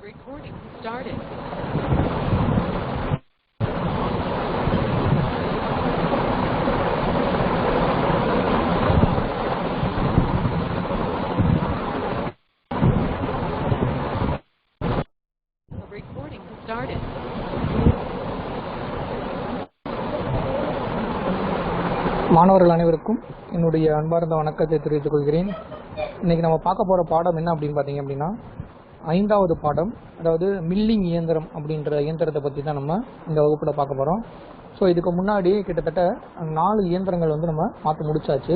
Recording started. Recording started. மாணவர்கள் அனைவருக்கும் என்னுடைய அன்பார்ந்த வணக்கத்தை தெரிவித்துக் கொள்கிறேன். இன்னைக்கு நம்ம பார்க்க போற பாடம் என்ன அப்படின்னு பார்த்தீங்க அப்படின்னா 5வது பாடம், அதாவது மில்லிங் இயந்திரம் அப்படின்ற இயந்திரத்தை பற்றி தான் நம்ம இந்த வகுப்பில் பார்க்க போகிறோம். ஸோ இதுக்கு முன்னாடி கிட்டத்தட்ட 4 இயந்திரங்கள் நம்ம பார்த்து முடிச்சாச்சு.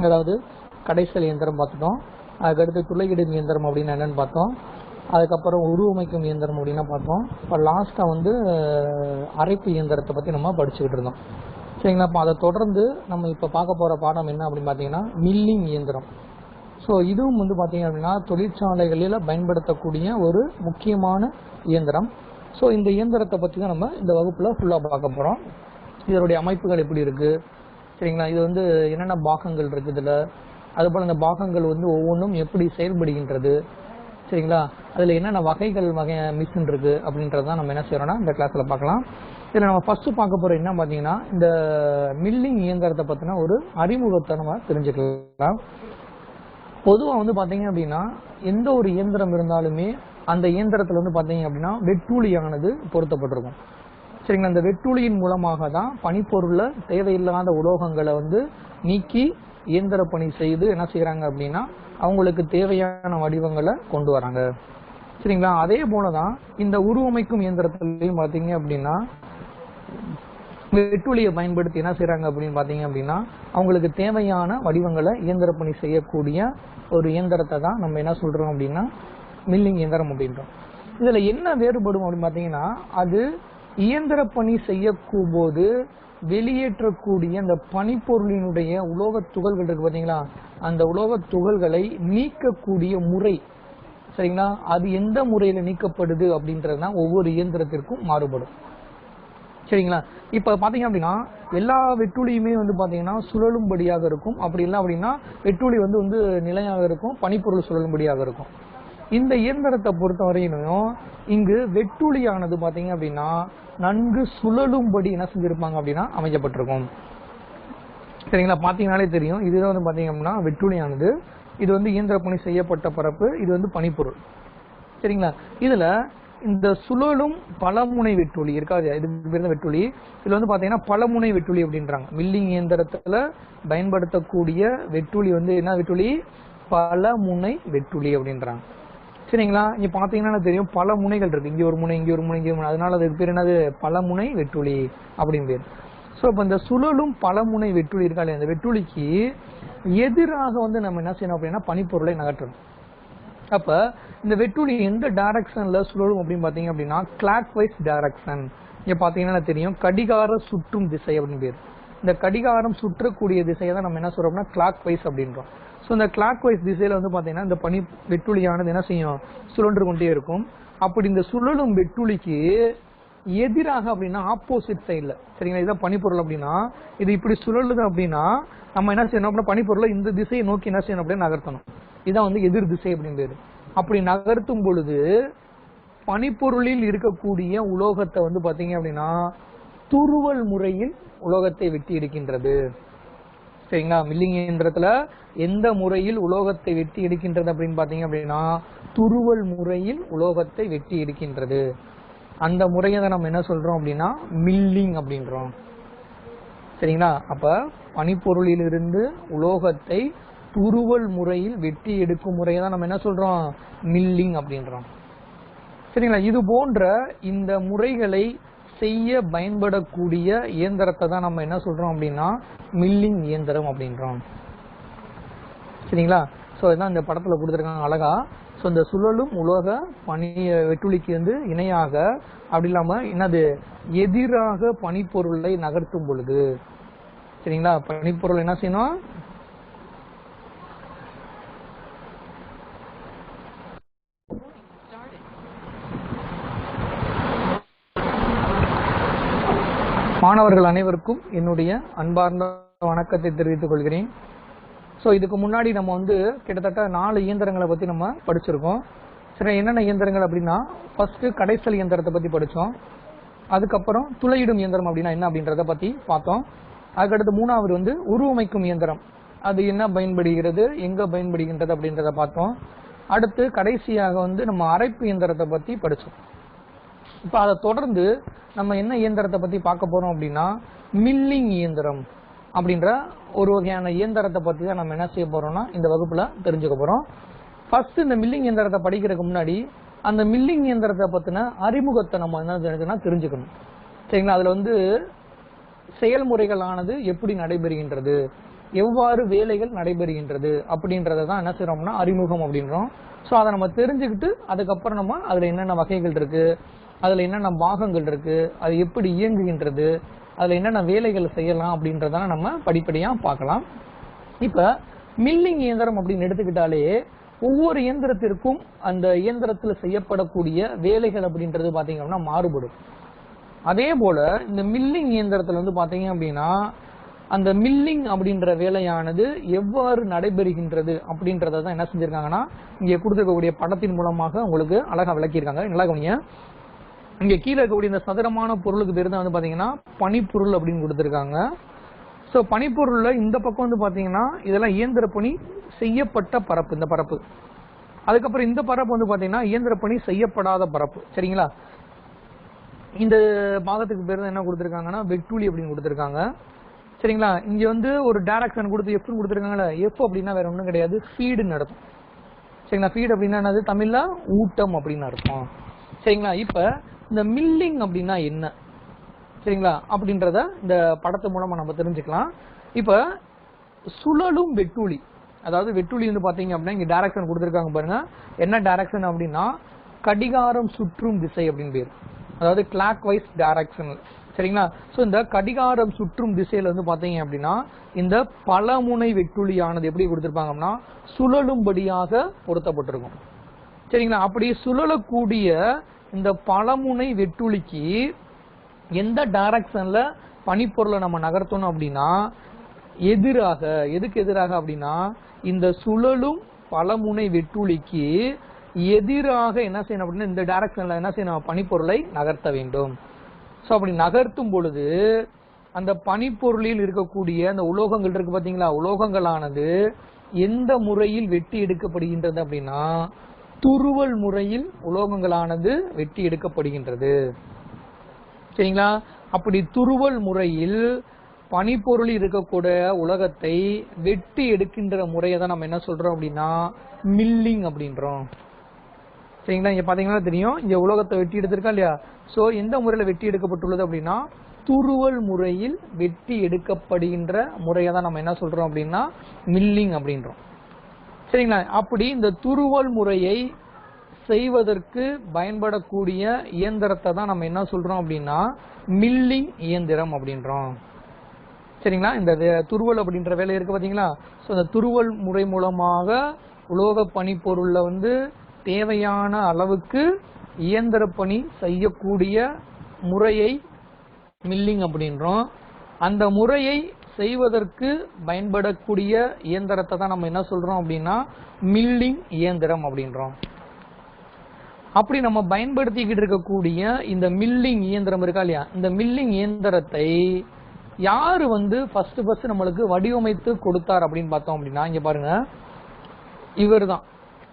அதாவது கடைசல் இயந்திரம் பார்த்துட்டோம், அதுக்கடுத்து துளையிடும் இயந்திரம் அப்படின்னு என்னென்னு பார்த்தோம், அதுக்கப்புறம் உருவமைக்கும் இயந்திரம் அப்படின்னா பார்த்தோம். இப்போ லாஸ்ட்டாக அரைப்பு இயந்திரத்தை பற்றி நம்ம படிச்சுக்கிட்டு இருந்தோம். சரிங்களா? இப்போ அதை தொடர்ந்து நம்ம இப்போ பார்க்க போகிற பாடம் என்ன அப்படின்னு பார்த்தீங்கன்னா மில்லிங் இயந்திரம். ஸோ இதுவும் பார்த்தீங்க அப்படின்னா தொழிற்சாலைகளில் பயன்படுத்தக்கூடிய ஒரு முக்கியமான இயந்திரம். ஸோ இந்த இயந்திரத்தை பற்றி தான் நம்ம இந்த வகுப்பில் ஃபுல்லாக பார்க்க போகிறோம். இதனுடைய அமைப்புகள் எப்படி இருக்குது, சரிங்களா, இது என்னென்ன பாகங்கள் இருக்குது இதில், அதுபோல் இந்த பாகங்கள் ஒவ்வொன்றும் எப்படி செயல்படுகின்றது, சரிங்களா, அதில் என்னென்ன வகை மிஷின் இருக்குது அப்படின்றதான் நம்ம என்ன செய்கிறோம்னா இந்த கிளாஸில் பார்க்கலாம். இதில் நம்ம ஃபஸ்ட்டு பார்க்க போகிற என்ன பார்த்தீங்கன்னா இந்த மில்லிங் இயந்திரத்தை பற்றின ஒரு அறிமுகத்தை நம்ம தெரிஞ்சுக்கலாம். பொதுவாக பார்த்தீங்க அப்படின்னா எந்த ஒரு இயந்திரம் இருந்தாலுமே அந்த இயந்திரத்தில் பார்த்தீங்க அப்படின்னா வெட்டூலியானது பொருத்தப்பட்டிருக்கும். சரிங்களா? அந்த வெட்டூலியின் மூலமாக தான் பனிப்பொருளில் தேவையில்லாத உலோகங்களை நீக்கி இயந்திர பணி செய்து என்ன செய்கிறாங்க அப்படின்னா அவங்களுக்கு தேவையான வடிவங்களை கொண்டு வராங்க. சரிங்களா? அதே போல தான் இந்த உருவமைக்கும் இயந்திரத்திலையும் பார்த்தீங்க அப்படின்னா வெட்டூலியை பயன்படுத்தி என்ன செய்கிறாங்க அப்படின்னு பார்த்தீங்க அப்படின்னா அவங்களுக்கு தேவையான வடிவங்களை இயந்திர பணி செய்யக்கூடிய ஒரு இயந்திரத்தை தான் நம்ம என்ன சொல்கிறோம் அப்படின்னா மில்லிங் இயந்திரம் அப்படின்றோம். இதில் என்ன வேறுபடும் அப்படின்னு பார்த்தீங்கன்னா அது இயந்திர பணி செய்யக்கும் போது வெளியேற்றக்கூடிய அந்த பனிப்பொருளினுடைய உலோக துகள்கள் இருக்கு பார்த்தீங்களா, அந்த உலோக துகள்களை நீக்கக்கூடிய முறை, சரிங்களா, அது எந்த முறையில் நீக்கப்படுது அப்படின்றது தான் ஒவ்வொரு இயந்திரத்திற்கும் மாறுபடும். சரிங்களா? இப்போ பார்த்தீங்க அப்படின்னா எல்லா வெட்டூலியுமே பார்த்தீங்கன்னா சுழலும்படியாக இருக்கும். அப்படி இல்லை அப்படின்னா வெட்டூலி நிலையாக இருக்கும், பனிப்பொருள் சுழலும்படியாக இருக்கும். இந்த இயந்திரத்தை பொறுத்த வரையிலும் இங்கு வெட்டூலியானது பார்த்தீங்க அப்படின்னா நன்கு சுழலும்படி என்ன செஞ்சிருப்பாங்க அப்படின்னா அமைக்கப்பட்டிருக்கும். சரிங்களா? பார்த்தீங்கன்னாலே தெரியும். இதுதான் பார்த்தீங்க அப்படின்னா வெட்டூலியானது. இது இயந்திர பணி செய்யப்பட்ட பரப்பு, இது பனிப்பொருள். சரிங்களா? இதில் இந்த சுழலும் பலமுனை வெட்டூலி இருக்காது, இதுக்கு பேர் தான் வெட்டூலி. இதில் பார்த்தீங்கன்னா பலமுனை வெட்டூலி அப்படின்றாங்க. மில்லிங் இயந்திரத்தில் பயன்படுத்தக்கூடிய வெட்டூலி என்ன வெட்டூலி? பலமுனை வெட்டூலி அப்படின்றாங்க. சரிங்களா? இங்கே பார்த்தீங்கன்னா தெரியும் பல முனைகள் இருக்குது, இங்கே ஒரு முனை, இங்கே ஒரு முனை, இங்கே ஒரு முனை, அதனால அதுக்கு பேர் என்னது? பலமுனை வெட்டூலி அப்படின்னு பேர். ஸோ இப்போ இந்த சுழலும் பலமுனை வெட்டூலி இருக்காது, அந்த வெட்டூலிக்கு எதிராக நம்ம என்ன செய்யணும் அப்படின்னா பனிப்பொருளை நகற்றணும். அப்போ இந்த வெட்டூலி எந்த டைரக்ஷனில் சுழலும் அப்படின்னு பார்த்தீங்க அப்படின்னா கிளாக் வைஸ் டைரக்ஷன். இங்கே பார்த்தீங்கன்னா தெரியும் கடிகார சுற்றும் திசை அப்படின்னு பேர். இந்த கடிகாரம் சுற்றக்கூடிய திசையை தான் நம்ம என்ன சொல்கிறோம் அப்படின்னா கிளாக் வைஸ் அப்படின்றோம். ஸோ இந்த கிளாக் வைஸ் திசையில் பார்த்தீங்கன்னா இந்த பனி வெட்டூலியானது என்ன செய்யும்? சுழன்று கொண்டே இருக்கும். அப்படி இந்த சுழலும் வெட்டூலிக்கு எதிராக அப்படின்னா ஆப்போசிட் சைடில், சரிங்களா, இதுதான் பனிப்பொருள் அப்படின்னா இது இப்படி சுழலுது அப்படின்னா நம்ம என்ன செய்யணும் அப்படின்னா பனிப்பொருளை இந்த திசையை நோக்கி என்ன செய்யணும் அப்படின்னு நகர்த்தணும். இதான் எதிர் திசை அப்படின்னு பேரு. அப்படி நகர்த்தும் பொழுது பனிப்பொருளில் இருக்கக்கூடிய உலோகத்தை பார்த்தீங்க அப்படின்னா துருவல் முறையில் உலோகத்தை வெட்டி எடுக்கின்றது. சரிங்களா? மில்லிங் இயந்திரத்துல எந்த முறையில் உலோகத்தை வெட்டி எடுக்கின்றது அப்படின்னு பார்த்தீங்க அப்படின்னா துருவல் முறையில் உலோகத்தை வெட்டி எடுக்கின்றது. அந்த முறையை தான் நம்ம என்ன சொல்றோம் அப்படின்னா மில்லிங் அப்படின்றோம். சரிங்களா? அப்ப பனிப்பொருளிலிருந்து உலோகத்தை துருவல் முறையில் வெட்டி எடுக்கும் முறையை தான் நம்ம என்ன சொல்றோம்? மில்லிங் அப்படின்றோம். சரிங்களா? இது போன்ற இந்த முறைகளை செய்ய பயன்படக்கூடிய இயந்திரத்தை தான் நம்ம என்ன சொல்றோம் அப்படின்னா மில்லிங் இயந்திரம் அப்படின்றோம். சரிங்களா? ஸோ இதான் இந்த படத்தில் கொடுத்துருக்காங்க அழகா. ஸோ இந்த சுழலும் உலோக பனி வெட்டுளிக்கு இணையாக அப்படி இல்லாமல் என்னது எதிராக பனிப்பொருளை நகர்த்தும் பொழுது, சரிங்களா, பனிப்பொருள் என்ன செய்யணும்? மாணவர்கள் அனைவருக்கும் என்னுடைய அன்பார்ந்த வணக்கத்தை தெரிவித்துக் கொள்கிறேன். ஸோ இதுக்கு முன்னாடி நம்ம கிட்டத்தட்ட 4 இயந்திரங்களை பற்றி நம்ம படிச்சிருக்கோம். சரி, என்னென்ன இயந்திரங்கள் அப்படின்னா ஃபர்ஸ்ட் கடைசல் இயந்திரத்தை பத்தி படிச்சோம். அதுக்கப்புறம் துளையிடும் இயந்திரம் அப்படின்னா என்ன அப்படின்றத பத்தி பார்த்தோம். அதுக்கடுத்து மூணாவது வந்து உருவமைக்கும் இயந்திரம், அது என்ன பயன்படுகிறது, எங்க பயன்படுகின்றது அப்படின்றத பார்த்தோம். அடுத்து கடைசியாக வந்து நம்ம அரைப்பு இயந்திரத்தை பத்தி படிச்சோம். இப்ப அதை தொடர்ந்து நம்ம என்ன இயந்திரத்தை பத்தி பார்க்க போறோம் அப்படின்னா மில்லிங் இயந்திரம் அப்படின்ற ஒரு வகையான இயந்திரத்தை பத்தி தான் நம்ம என்ன செய்ய போறோம்னா இந்த வகுப்புல தெரிஞ்சுக்க போறோம். ஃபர்ஸ்ட் இந்த மில்லிங் இயந்திரத்தை படிக்கிறதுக்கு முன்னாடி அந்த மில்லிங் இயந்திரத்தை பத்தின அறிமுகத்தை நம்ம என்ன தெரிஞ்சுக்கணும். சரிங்களா? அதுல வந்து செயல்முறைகளானது எப்படி நடைபெறுகின்றது, எவ்வாறு வேலைகள் நடைபெறுகின்றது அப்படின்றத தான் என்ன செய்யறோம்னா அறிமுகம் அப்படின்றோம். ஸோ அதை நம்ம தெரிஞ்சுக்கிட்டு அதுக்கப்புறம் நம்ம அதுல என்னென்ன வகைகள் இருக்கு, அதுல என்னென்ன பாகங்கள் இருக்கு, அது எப்படி இயங்குகின்றது, அதுல என்னென்ன வேலைகள் செய்யலாம் அப்படின்றத நம்ம படிப்படியா பார்க்கலாம். இப்ப மில்லிங் இயந்திரம் அப்படின்னு எடுத்துக்கிட்டாலே ஒவ்வொரு இயந்திரத்திற்கும் அந்த இயந்திரத்துல செய்யப்படக்கூடிய வேலைகள் அப்படின்றது பாத்தீங்க அப்படின்னா மாறுபடும். அதே போல இந்த மில்லிங் இயந்திரத்துல வந்து பாத்தீங்க அப்படின்னா அந்த மில்லிங் அப்படின்ற வேலையானது எவ்வாறு நடைபெறுகின்றது அப்படின்றத தான் என்ன செஞ்சிருக்காங்கன்னா இங்க கொடுத்திருக்கக்கூடிய படத்தின் மூலமாக உங்களுக்கு அழகா விளக்கியிருக்காங்க. நல்லா கவனிங்க. இங்க கீழே இருக்கக்கூடிய இந்த சதுரமான பொருளுக்கு பேர் தான் வந்து பாத்தீங்கன்னா பனிப்பொருள் அப்படின்னு கொடுத்திருக்காங்க. சோ பனிப்பொருள்ல இந்த பக்கம் வந்து பாத்தீங்கன்னா இதெல்லாம் இயந்திர பணி செய்யப்பட்ட பரப்பு, இந்த பரப்பு. அதுக்கப்புறம் இந்த பரப்பு வந்து பாத்தீங்கன்னா இயந்திர பணி செய்யப்படாத பரப்பு. சரிங்களா? இந்த பாகத்துக்கு பேர் என்ன கொடுத்திருக்காங்கன்னா வெட்டுளி அப்படின்னு கொடுத்திருக்காங்க. சரிங்களா? இங்க வந்து ஒரு டைரக்ஷன் கொடுத்து எஃப் கொடுத்திருக்காங்கல்ல, எஃப் அப்படின்னா வேற ஒண்ணும் கிடையாது, ஃபீடுன்னு அர்த்தம். சரிங்களா? ஃபீட் அப்படின்னா என்னது, தமிழ்ல ஊட்டம் அப்படின்னு அர்த்தம். சரிங்களா? இப்ப இந்த மில்லிங் அப்படின்னா என்ன, சரிங்களா, அப்படின்றத இந்த படத்து மூலமா நம்ம தெரிஞ்சுக்கலாம். இப்ப சுழலும் வெட்டுளி, அதாவது வெட்டுளி வந்து பாத்தீங்க அப்படின்னா இங்க டைரக்ஷன் கொடுத்திருக்காங்க பாருங்க. என்ன டைரக்ஷன் அப்படின்னா கடிகாரம் சுற்றும் திசை அப்படின்னு பேரு, அதாவது கிளாக் வைஸ் டைரக்ஷன். சரிங்களா? சோ இந்த கடிகாரம் சுற்றும் திசையில வந்து பாத்தீங்க அப்படின்னா இந்த பலமுனை வெட்டுளியானது எப்படி கொடுத்திருப்பாங்கன்னா சுழலும்படியாக பொருத்தப்பட்டிருக்கும். சரிங்களா? அப்படி சுழலக்கூடிய இந்த பலமுனை வெட்டுளிக்கு எந்த டைரக்ஷன்ல பனிப்பொருளை நம்ம நகர்த்தணும் அப்படின்னா எதிராக, எதுக்கு எதிராக அப்படின்னா இந்த சுழலும் பலமுனை வெட்டுளிக்கு எதிராக என்ன செய்யணும் அப்படின்னா இந்த டைரக்ஷன்ல என்ன செய்யணும், பனிப்பொருளை நகர்த்த வேண்டும். சோ அப்படி நகர்த்தும் பொழுது அந்த பனிப்பொருளில் இருக்கக்கூடிய அந்த உலோகங்கள் இருக்கு பாத்தீங்களா, உலோகங்களானது எந்த முறையில் வெட்டி எடுக்கப்படுகின்றது அப்படின்னா துருவல் முறையில் உலோகங்களானது வெட்டி எடுக்கப்படுகின்றது. சரிங்களா? அப்படி துருவல் முறையில் பனிப்பொருள் இருக்கக்கூடிய உலகத்தை வெட்டி எடுக்கின்ற முறையை தான் நம்ம என்ன சொல்றோம் அப்படின்னா மில்லிங் அப்படின்றோம். சரிங்களா? இங்க பாத்தீங்கன்னா தெரியும், இங்க உலோகத்தை வெட்டி எடுத்திருக்கா இல்லையா. சோ எந்த முறையில வெட்டி எடுக்கப்பட்டுள்ளது அப்படின்னா துருவல் முறையில் வெட்டி எடுக்கப்படுகின்ற முறையை தான் நம்ம என்ன சொல்றோம் அப்படின்னா மில்லிங் அப்படின்றோம். சரிங்களா? அப்படி இந்த துருவல் முறையை செய்வதற்கு பயன்படக்கூடிய இயந்திரத்தை தான் நம்ம என்ன சொல்றோம் அப்படின்னா மில்லிங் இயந்திரம் அப்படின்றோம். சரிங்களா? இந்த துருவல் அப்படின்ற வேலை இருக்கு பாத்தீங்களா. சோ இந்த துருவல் முறை மூலமாக உலோக பனிப்பொருள்ல வந்து தேவையான அளவுக்கு இயந்திர பணி செய்யக்கூடிய முறையை மில்லிங் அப்படின்றோம். அந்த முறையை செய்வதற்கு பயன்படக்கூடிய இயந்திரத்தை தான் நம்ம என்ன சொல்றோம் அப்படின்னா மில்லிங் இயந்திரம் அப்படின்றோம். அப்படி நம்ம பயன்படுத்திக்கிட்டு இருக்கக்கூடிய இந்த மில்லிங் இயந்திரம் இருக்கா இல்லையா, இந்த மில்லிங் இயந்திரத்தை யாரு வந்து ஃபர்ஸ்ட் நம்மளுக்கு வடிவமைத்து கொடுத்தார் அப்படின்னு பார்த்தோம் அப்படின்னா இங்க பாருங்க, இவர் தான்.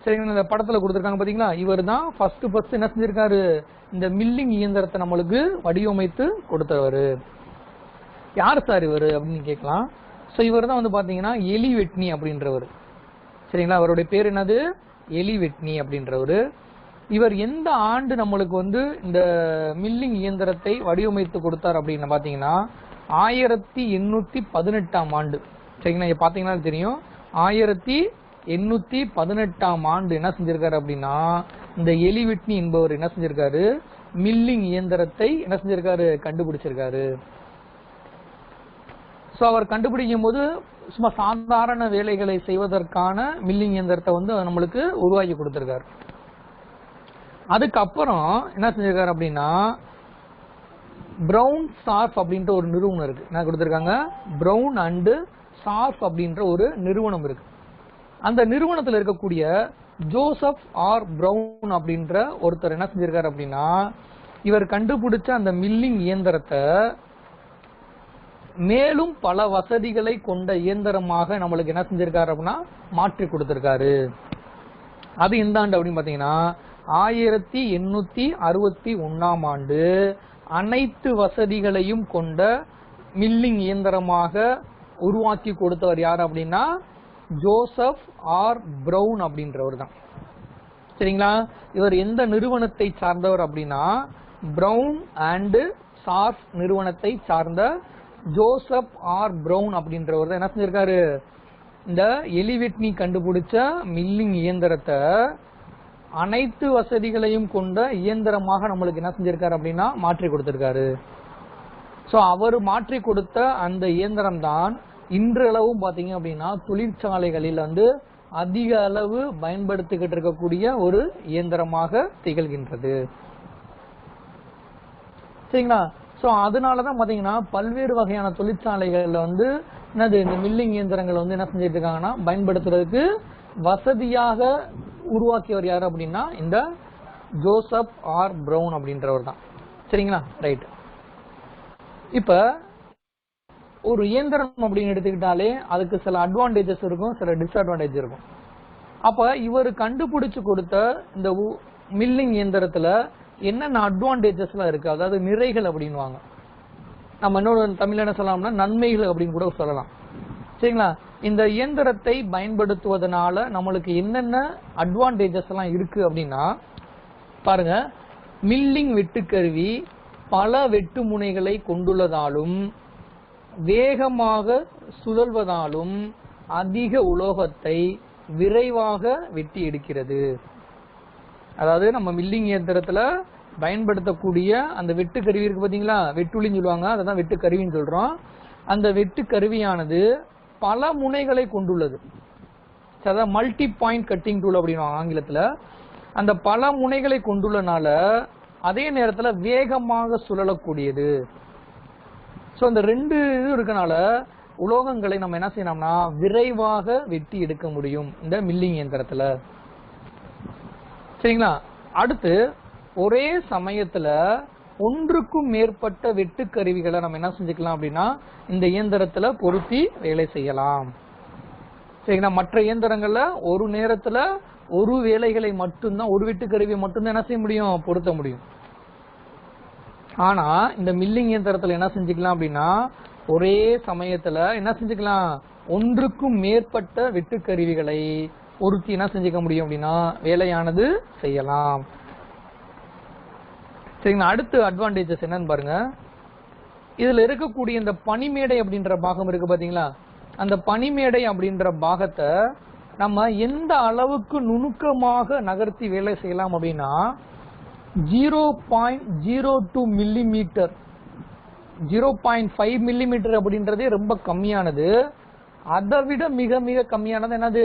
சரிங்களா? இந்த படத்துல கொடுத்திருக்காங்க பாத்தீங்களா, இவர் தான் ஃபர்ஸ்ட் என்ன செஞ்சிருக்காரு, இந்த மில்லிங் இயந்திரத்தை நம்மளுக்கு வடிவமைத்து கொடுத்தவர். யார் சார் இவர் அப்படின்னு கேட்கலாம். சோ இவர் தான் வந்து பாத்தீங்கன்னா எலி வெட்னி அப்படின்றவர். சரிங்களா? அவருடைய பேர் என்னது, எலி வெட்னி அப்படின்றவர். இவர் எந்த ஆண்டு நம்மளுக்கு வந்து இந்த மில்லிங் இயந்திரத்தை வடிவமைத்து கொடுத்தார் அப்படின்னு பாத்தீங்கன்னா 1818ஆம் ஆண்டு. சரிங்களா? இங்க பாத்தீங்கன்னா தெரியும், 1818ஆம் ஆண்டு என்ன செஞ்சிருக்காரு அப்படின்னா இந்த எலி வெட்னி என்பவர் என்ன செஞ்சிருக்காரு, மில்லிங் இயந்திரத்தை என்ன செஞ்சிருக்காரு, கண்டுபிடிச்சிருக்காரு. சோ அவர் கண்டுபிடிக்கும் போது சும்மா சாதாரண வேலைகளை செய்வதற்கான மில்லிங் இயந்திரத்தை வந்து நம்மளுக்கு உருவாக்கி கொடுத்திருக்காரு. அதுக்கப்புறம் என்ன செஞ்சிருக்காரு அப்படின்னா பிரவுன் சார்ஃப் அப்படின்ற ஒரு நிறுவனம் இருக்கு. என்ன கொடுத்திருக்காங்க, பிரவுன் அண்ட் சார்ஃப் அப்படின்ற ஒரு நிறுவனம் இருக்கு. அந்த நிறுவனத்தில் இருக்கக்கூடிய ஜோசப் ஆர் பிரவுன் அப்படின்ற ஒருத்தர் என்ன செஞ்சிருக்காரு அப்படின்னா, இவர் கண்டுபிடிச்ச அந்த மில்லிங் இயந்திரத்தை மேலும் பல வசதிகளை கொண்ட இயந்திரமாக நம்மளுக்கு என்ன செஞ்சிருக்காரு அப்படின்னா மாற்றி கொடுத்திருக்காரு. அது எந்த ஆண்டு அப்படின்னு பாத்தீங்கன்னா 1861ஆம் ஆண்டு அனைத்து வசதிகளையும் கொண்ட மில்லிங் இயந்திரமாக உருவாக்கி கொடுத்தவர் யார் அப்படின்னா ஜோசப் ஆர் பிரவுன் அப்படின்றவர் தான். சரிங்களா? இவர் எந்த நிறுவனத்தை சார்ந்தவர் அப்படின்னா பிரவுன் அண்ட் சார்ஸ் நிறுவனத்தை சார்ந்த ஜோசப் ஆர் பிரவுன் அப்படின்றவர் தான் என்ன செஞ்சிருக்காரு, இந்த எலிவெட்னி கண்டுபிடிச்ச மில்லிங் இயந்திரத்தை அனைத்து வசதிகளையும் கொண்ட இயந்திரமாக நம்மளுக்கு என்ன செஞ்சிருக்காரு அப்படின்னா மாற்றி கொடுத்திருக்காரு. சோ அவர் மாற்றி கொடுத்த அந்த இயந்திரம் தான் இன்றளவும் பாத்தீங்க அப்படின்னா தொழிற்சாலைகளில் அதிக அளவு பயன்படுத்திக்கிட்டு இருக்கக்கூடிய ஒரு இயந்திரமாக திகழ்கின்றது. சரிங்களா? சோ அதனாலதான் பாத்தீங்கன்னா பல்வேறு வகையான தொழிற்சாலைகள்ல என்னது இந்த மில்லிங் இயந்திரங்கள் என்ன செஞ்சிட்டு இருக்காங்கன்னா பயன்படுத்துறதுக்கு வசதியாக உருவாக்கியவர் யாரு அப்படின்னா இந்த ஜோசப் ஆர் பிரவுன் அப்படின்றவர் தான். சரிங்களா? ரைட். இப்ப ஒரு இயந்திரம் அப்படின்னு எடுத்துக்கிட்டாலே அதுக்கு சில அட்வான்டேஜஸ் இருக்கும், சில டிஸ்அட்வான்டேஜ் இருக்கும். அப்ப இவர் கண்டுபிடிச்சு கொடுத்த இந்த மில்லிங் இயந்திரத்துல என்னென்ன அட்வான்டேஜஸ் எல்லாம் இருக்கு, அதாவது நிறைகள் அப்படின்வாங்க. நம்ம இன்னொரு தமிழ்ல என்ன சொல்லலாம்னா நன்மைகள் அப்படின்னு கூட சொல்லலாம். சரிங்களா? இந்த இயந்திரத்தை பயன்படுத்துவதனால நம்மளுக்கு என்னென்ன அட்வான்டேஜஸ் எல்லாம் இருக்கு அப்படின்னா பாருங்க, மில்லிங் வெட்டுக்கருவி பல வெட்டு முனைகளை கொண்டுள்ளதாலும் வேகமாக சுழல்வதாலும் அதிக உலோகத்தை விரைவாக வெட்டி எடுக்கிறது. அதாவது நம்ம மில்லிங் இயந்திரத்துல பயன்படுத்தக்கூடிய அந்த வெட்டு கருவி இருக்கு பாத்தீங்களா, வெட்டுளின்னு சொல்லுவாங்க, அதான் வெட்டு கருவின்னு சொல்றோம். அந்த வெட்டு கருவியானது பல முனைகளை கொண்டுள்ளது. அதாவது மல்டி பாயிண்ட் கட்டிங் டூல் அப்படின்னு ஆங்கிலத்துல. அந்த பல முனைகளை கொண்டுள்ளனால அதே நேரத்துல வேகமாக சுழலக்கூடியது. சோ இந்த ரெண்டு இது இருக்கனால உலோகங்களை நம்ம என்ன செய்யணும்னா விரைவாக வெட்டி எடுக்க முடியும் இந்த மில்லிங் இயந்திரத்துல. சரிங்களா? அடுத்து ஒரே சமயத்துல ஒன்றுக்கும் மேற்பட்ட வெட்டு கருவிகளை நம்ம என்ன செஞ்சுக்கலாம் அப்படின்னா இந்த இயந்திரத்துல பொருத்தி வேலை செய்யலாம். சரிங்களா? மற்ற இயந்திரங்கள்ல ஒரு நேரத்துல ஒரு வேலைகளை மட்டும்தான், ஒரு வெட்டு கருவியை மட்டும்தான் என்ன செய்ய முடியும், பொருத்த முடியும். ஆனா இந்த மில்லிங் இயந்திரத்துல என்ன செஞ்சுக்கலாம் அப்படின்னா ஒரே சமயத்துல என்ன செஞ்சுக்கலாம், ஒன்றுக்கும் மேற்பட்ட வெட்டு கருவிகளை பொருத்தி என்ன செஞ்சுக்க முடியும் அப்படின்னா வேலையானது செய்யலாம். சரிங்களா? அடுத்த அட்வான்டேஜஸ் என்னன்னு பாருங்க. இதுல இருக்கக்கூடிய இந்த பனிமேடை அப்படின்ற பாகம் இருக்கு பாத்தீங்களா, அந்த பனிமேடை அப்படின்ற பாகத்தை நம்ம எந்த அளவுக்கு நுணுக்கமாக நகர்த்தி வேலை செய்யலாம் அப்படின்னா 0.02 மில்லிமீட்டர், 0.5 மில்லிமீட்டர் அப்படின்றதே ரொம்ப கம்மியானது. அதை விட மிக மிக கம்மியானது என்னது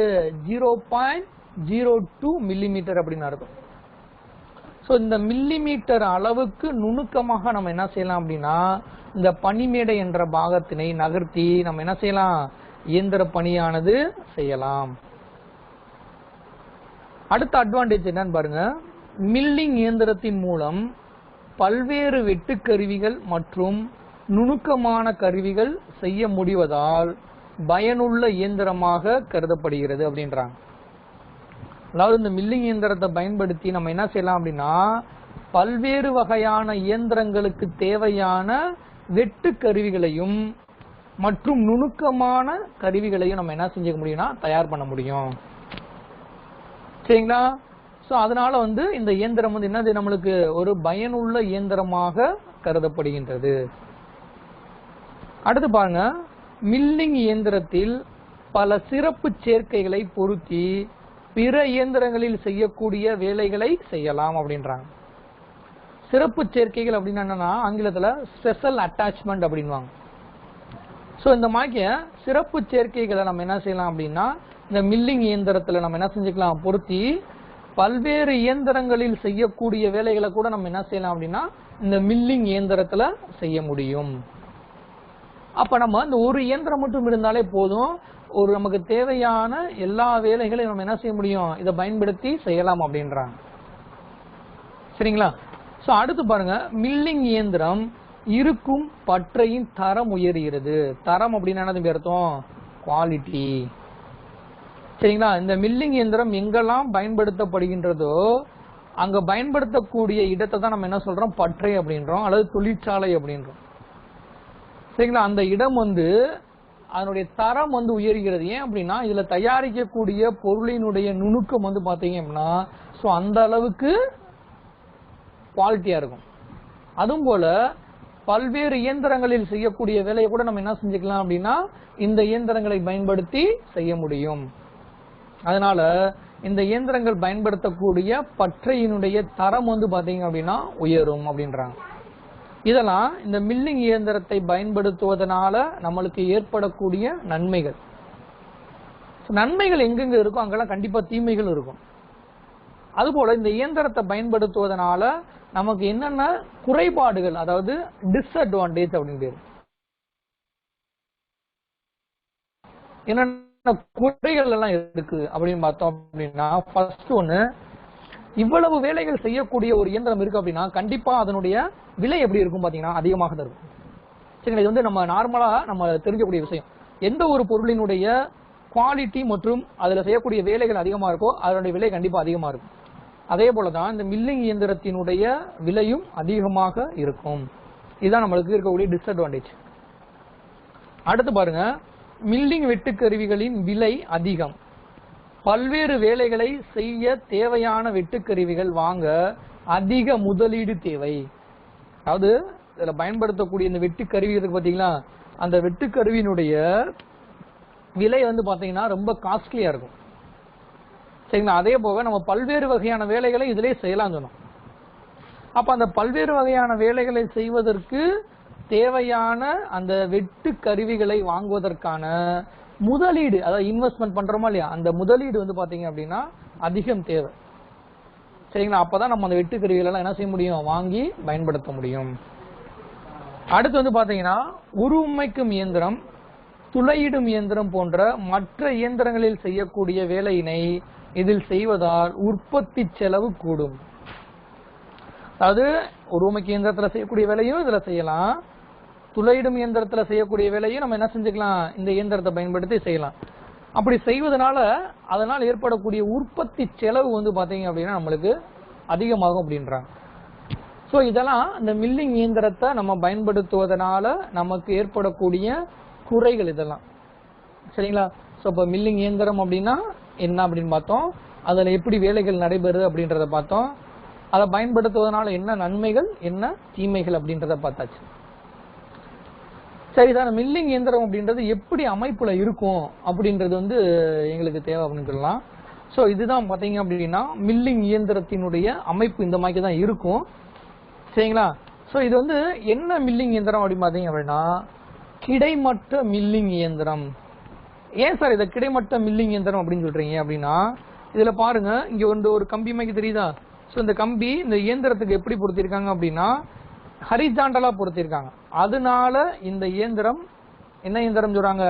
0.02 மில்லிமீட்டர் அப்படின்னு இருக்கும். சோ இந்த மில்லிமீட்டர் அளவுக்கு நுணுக்கமாக நம்ம என்ன செய்யலாம் அப்படின்னா இந்த பனிமேடை என்ற பாகத்தினை நகர்த்தி நம்ம என்ன செய்யலாம், இயந்திர பணியானது செய்யலாம். அடுத்த அட்வான்டேஜ் என்னன்னு பாருங்க, மில்லிங் இயந்திரத்தின் மூலம் பல்வேறு வெட்டு கருவிகள் மற்றும் நுணுக்கமான கருவிகள் செய்ய முடிவதால் பயனுள்ள இயந்திரமாக கருதப்படுகிறது அப்படின்றாங்க. அதாவது இந்த மில்லிங் இயந்திரத்தை பயன்படுத்தி நம்ம என்ன செய்யலாம் அப்படின்னா பல்வேறு வகையான இயந்திரங்களுக்கு தேவையான வெட்டு கருவிகளையும் மற்றும் நுணுக்கமான கருவிகளையும் நம்ம என்ன செஞ்சுக்க முடியும்னா தயார் பண்ண முடியும். சரிங்களா? சோ அதனால இந்த இயந்திரம் என்னது நம்மளுக்கு ஒரு பயனுள்ள இயந்திரமாக கருதப்படுகின்றது. அடுத்து பாருங்க, மில்லிங் இயந்திரத்தில் பல சிறப்பு சேர்க்கைகளை பொருத்தி பிற இயந்திரங்களில் செய்யக்கூடிய வேலைகளை செய்யலாம் அப்படின்றாங்க. சிறப்பு சேர்க்கைகள் அப்படின்னு என்னன்னா ஆங்கிலத்துல ஸ்பெஷல் அட்டாச்மெண்ட் அப்படின்வாங்க. சோ இந்த மாதிரி சிறப்பு சேர்க்கைகளை நம்ம என்ன செய்யலாம் அப்படின்னா இந்த மில்லிங் இயந்திரத்துல நம்ம என்ன செஞ்சுக்கலாம், பொருத்தி பல்வேறு இயந்திரங்களில் செய்யக்கூடிய வேலைகளை கூட நம்ம என்ன செய்யலாம் அப்படின்னா இந்த மில்லிங் இயந்திரத்துல செய்ய முடியும். அப்ப நம்ம இந்த ஒரு இயந்திரம் மட்டும் இருந்தாலே போதும், ஒரு நமக்கு தேவையான எல்லா வேலைகளையும் நம்ம என்ன செய்ய முடியும், இதை பயன்படுத்தி செய்யலாம் அப்படின்றாங்க. சரிங்களா? சோ அடுத்து பாருங்க, மில்லிங் இயந்திரம் இருக்கும் பற்றையின் தரம் உயர்கிறது. தரம் அப்படின்னா என்னது அர்த்தம்? குவாலிட்டி. சரிங்களா? இந்த மில்லிங் இயந்திரம் எங்கெல்லாம் பயன்படுத்தப்படுகின்றதோ அங்க பயன்படுத்தக்கூடிய இடத்தை தான் நம்ம என்ன சொல்றோம், பற்றை அப்படின்றோம் அல்லது தொழிற்சாலை அப்படின்றோம். சரிங்களா? அந்த இடம் அதனுடைய தரம் உயர்கிறது. ஏன் அப்படின்னா இதுல தயாரிக்கக்கூடிய பொருளினுடைய நுணுக்கம் பாத்தீங்க அப்படின்னா சோ அந்த அளவுக்கு குவாலிட்டியா இருக்கும். அதுவும் போல பல்வேறு இயந்திரங்களில் செய்யக்கூடிய வேலையை கூட நம்ம என்ன செஞ்சுக்கலாம் அப்படின்னா இந்த இயந்திரங்களை பயன்படுத்தி செய்ய முடியும். அதனால இந்த இயந்திரங்கள் பயன்படுத்தக்கூடிய பற்றையினுடைய தரம் பாத்தீங்க அப்படின்னா உயரும் அப்படின்றாங்க. இதெல்லாம் இந்த மில்லிங் இயந்திரத்தை பயன்படுத்துவதனால நம்மளுக்கு ஏற்படக்கூடிய நன்மைகள். நன்மைகள் எங்கெங்க இருக்கும் அங்கெல்லாம் கண்டிப்பா தீமைகள் இருக்கும். அதுபோல இந்த இயந்திரத்தை பயன்படுத்துவதனால நமக்கு என்னென்ன குறைபாடுகள், அதாவது டிஸ்அட்வான்டேஜ் அப்படின்னு பேரு, என்னென்ன குறைகள் எல்லாம் இருக்கு அப்படின்னு பார்த்தோம் அப்படின்னா, ஃபர்ஸ்ட் ஒண்ணு, இவ்வளவு வேலைகள் செய்யக்கூடிய ஒரு இயந்திரம் இருக்கு அப்படின்னா கண்டிப்பா அதனுடைய விலை எப்படி இருக்கும் பாத்தீங்கன்னா அதிகமாக தான் இருக்கும். சரிங்களா? இது நம்ம நார்மலா நம்ம தெரிஞ்சக்கூடிய விஷயம். எந்த ஒரு பொருளினுடைய குவாலிட்டி மற்றும் அதுல செய்யக்கூடிய வேலைகள் அதிகமா இருக்கோ அதனுடைய விலை கண்டிப்பா அதிகமா இருக்கும். அதே போலதான் இந்த மில்லிங் இயந்திரத்தினுடைய விலையும் அதிகமாக இருக்கும். இதுதான் நம்மளுக்கு இருக்கக்கூடிய டிஸ்அட்வான்டேஜ். அடுத்து பாருங்க, மில்லிங் வெட்டுக்கருவிகளின் விலை அதிகம். பல்வேறு வேலைகளை செய்ய தேவையான வெட்டுக்கருவிகள் வாங்க அதிக முதலீடு தேவை. அதாவது இதுல பயன்படுத்தக்கூடிய இந்த வெட்டுக்கருவி இருக்கு பாத்தீங்களா, அந்த வெட்டுக்கருவியினுடைய விலை பாத்தீங்கன்னா ரொம்ப காஸ்ட்லியா இருக்கும். சரிங்களா? அதே போக நம்ம பல்வேறு வகையான வேலைகளை இதிலே செய்யலாம் சொன்னோம். அப்ப அந்த பல்வேறு வகையான வேலைகளை செய்வதற்கு தேவையான அந்த வெட்டு கருவிகளை வாங்குவதற்கான முதலீடு, அதாவது இன்வெஸ்ட்மெண்ட் பண்றோமா இல்லையா, அந்த முதலீடு பாத்தீங்க அப்படின்னா அதிகம் தேவை. சரிங்களா? அப்பதான் நம்ம அந்த வெட்டு கருவிகள் எல்லாம் என்ன செய்ய முடியும், வாங்கி பயன்படுத்த முடியும். அடுத்து பாத்தீங்கன்னா உருவமைக்கும் இயந்திரம், துளையிடும் இயந்திரம் போன்ற மற்ற இயந்திரங்களில் செய்யக்கூடிய வேலையினை இதில் செய்வதால் உற்பத்தி செலவு கூடும். அதாவது உருவமைக்கு இயந்திரத்துல செய்யக்கூடிய வேலையும் இதுல செய்யலாம், துளையிடும் இயந்திரத்துல செய்யக்கூடிய வேலையும் நம்ம என்ன செஞ்சுக்கலாம், இந்த இயந்திரத்தை பயன்படுத்தி செய்யலாம். அப்படி செய்வதனால அதனால் ஏற்படக்கூடிய உற்பத்தி செலவு பாத்தீங்க அப்படின்னா நம்மளுக்கு அதிகமாகும் அப்படின்றாங்க. சோ இதெல்லாம் இந்த மில்லிங் இயந்திரத்தை நம்ம பயன்படுத்துவதனால நமக்கு ஏற்படக்கூடிய குறைகள் இதெல்லாம். சரிங்களா? சோ இப்ப மில்லிங் இயந்திரம் அப்படின்னா என்ன அப்படின்னு பார்த்தோம், அதுல எப்படி வேலைகள் நடைபெறுது அப்படின்றத பார்த்தோம், அதை பயன்படுத்துவதனால என்ன நன்மைகள் என்ன தீமைகள் அப்படின்றத பார்த்தாச்சு. சரிதான், மில்லிங் இயந்திரம் அப்படின்றது எப்படி அமைப்புல இருக்கும் அப்படின்றது எங்களுக்கு தேவை அப்படின்னு சொல்லலாம். சோ இதுதான் பாத்தீங்க அப்படின்னா மில்லிங் இயந்திரத்தினுடைய அமைப்பு இந்த மாதிரி தான் இருக்கும். சரிங்களா? சோ இது என்ன மில்லிங் இயந்திரம் அப்படின்னு பாத்தீங்க அப்படின்னா கிடைமட்ட மில்லிங் இயந்திரம். ஏன் சார் இதை கிடைமட்ட மில்லிங் இயந்திரம் அப்படின்னு சொல்றீங்க அப்படின்னா, இதுல பாருங்க இங்க ஒரு கம்பி மாதிரி தெரியுதா, சோ இந்த கம்பி இந்த இயந்திரத்துக்கு எப்படி பொருத்திருக்காங்க அப்படின்னா ஹரிசாண்டலா பொருத்திருக்காங்க. அதனால இந்த இயந்திரம் என்ன இயந்திரம் சொல்றாங்க,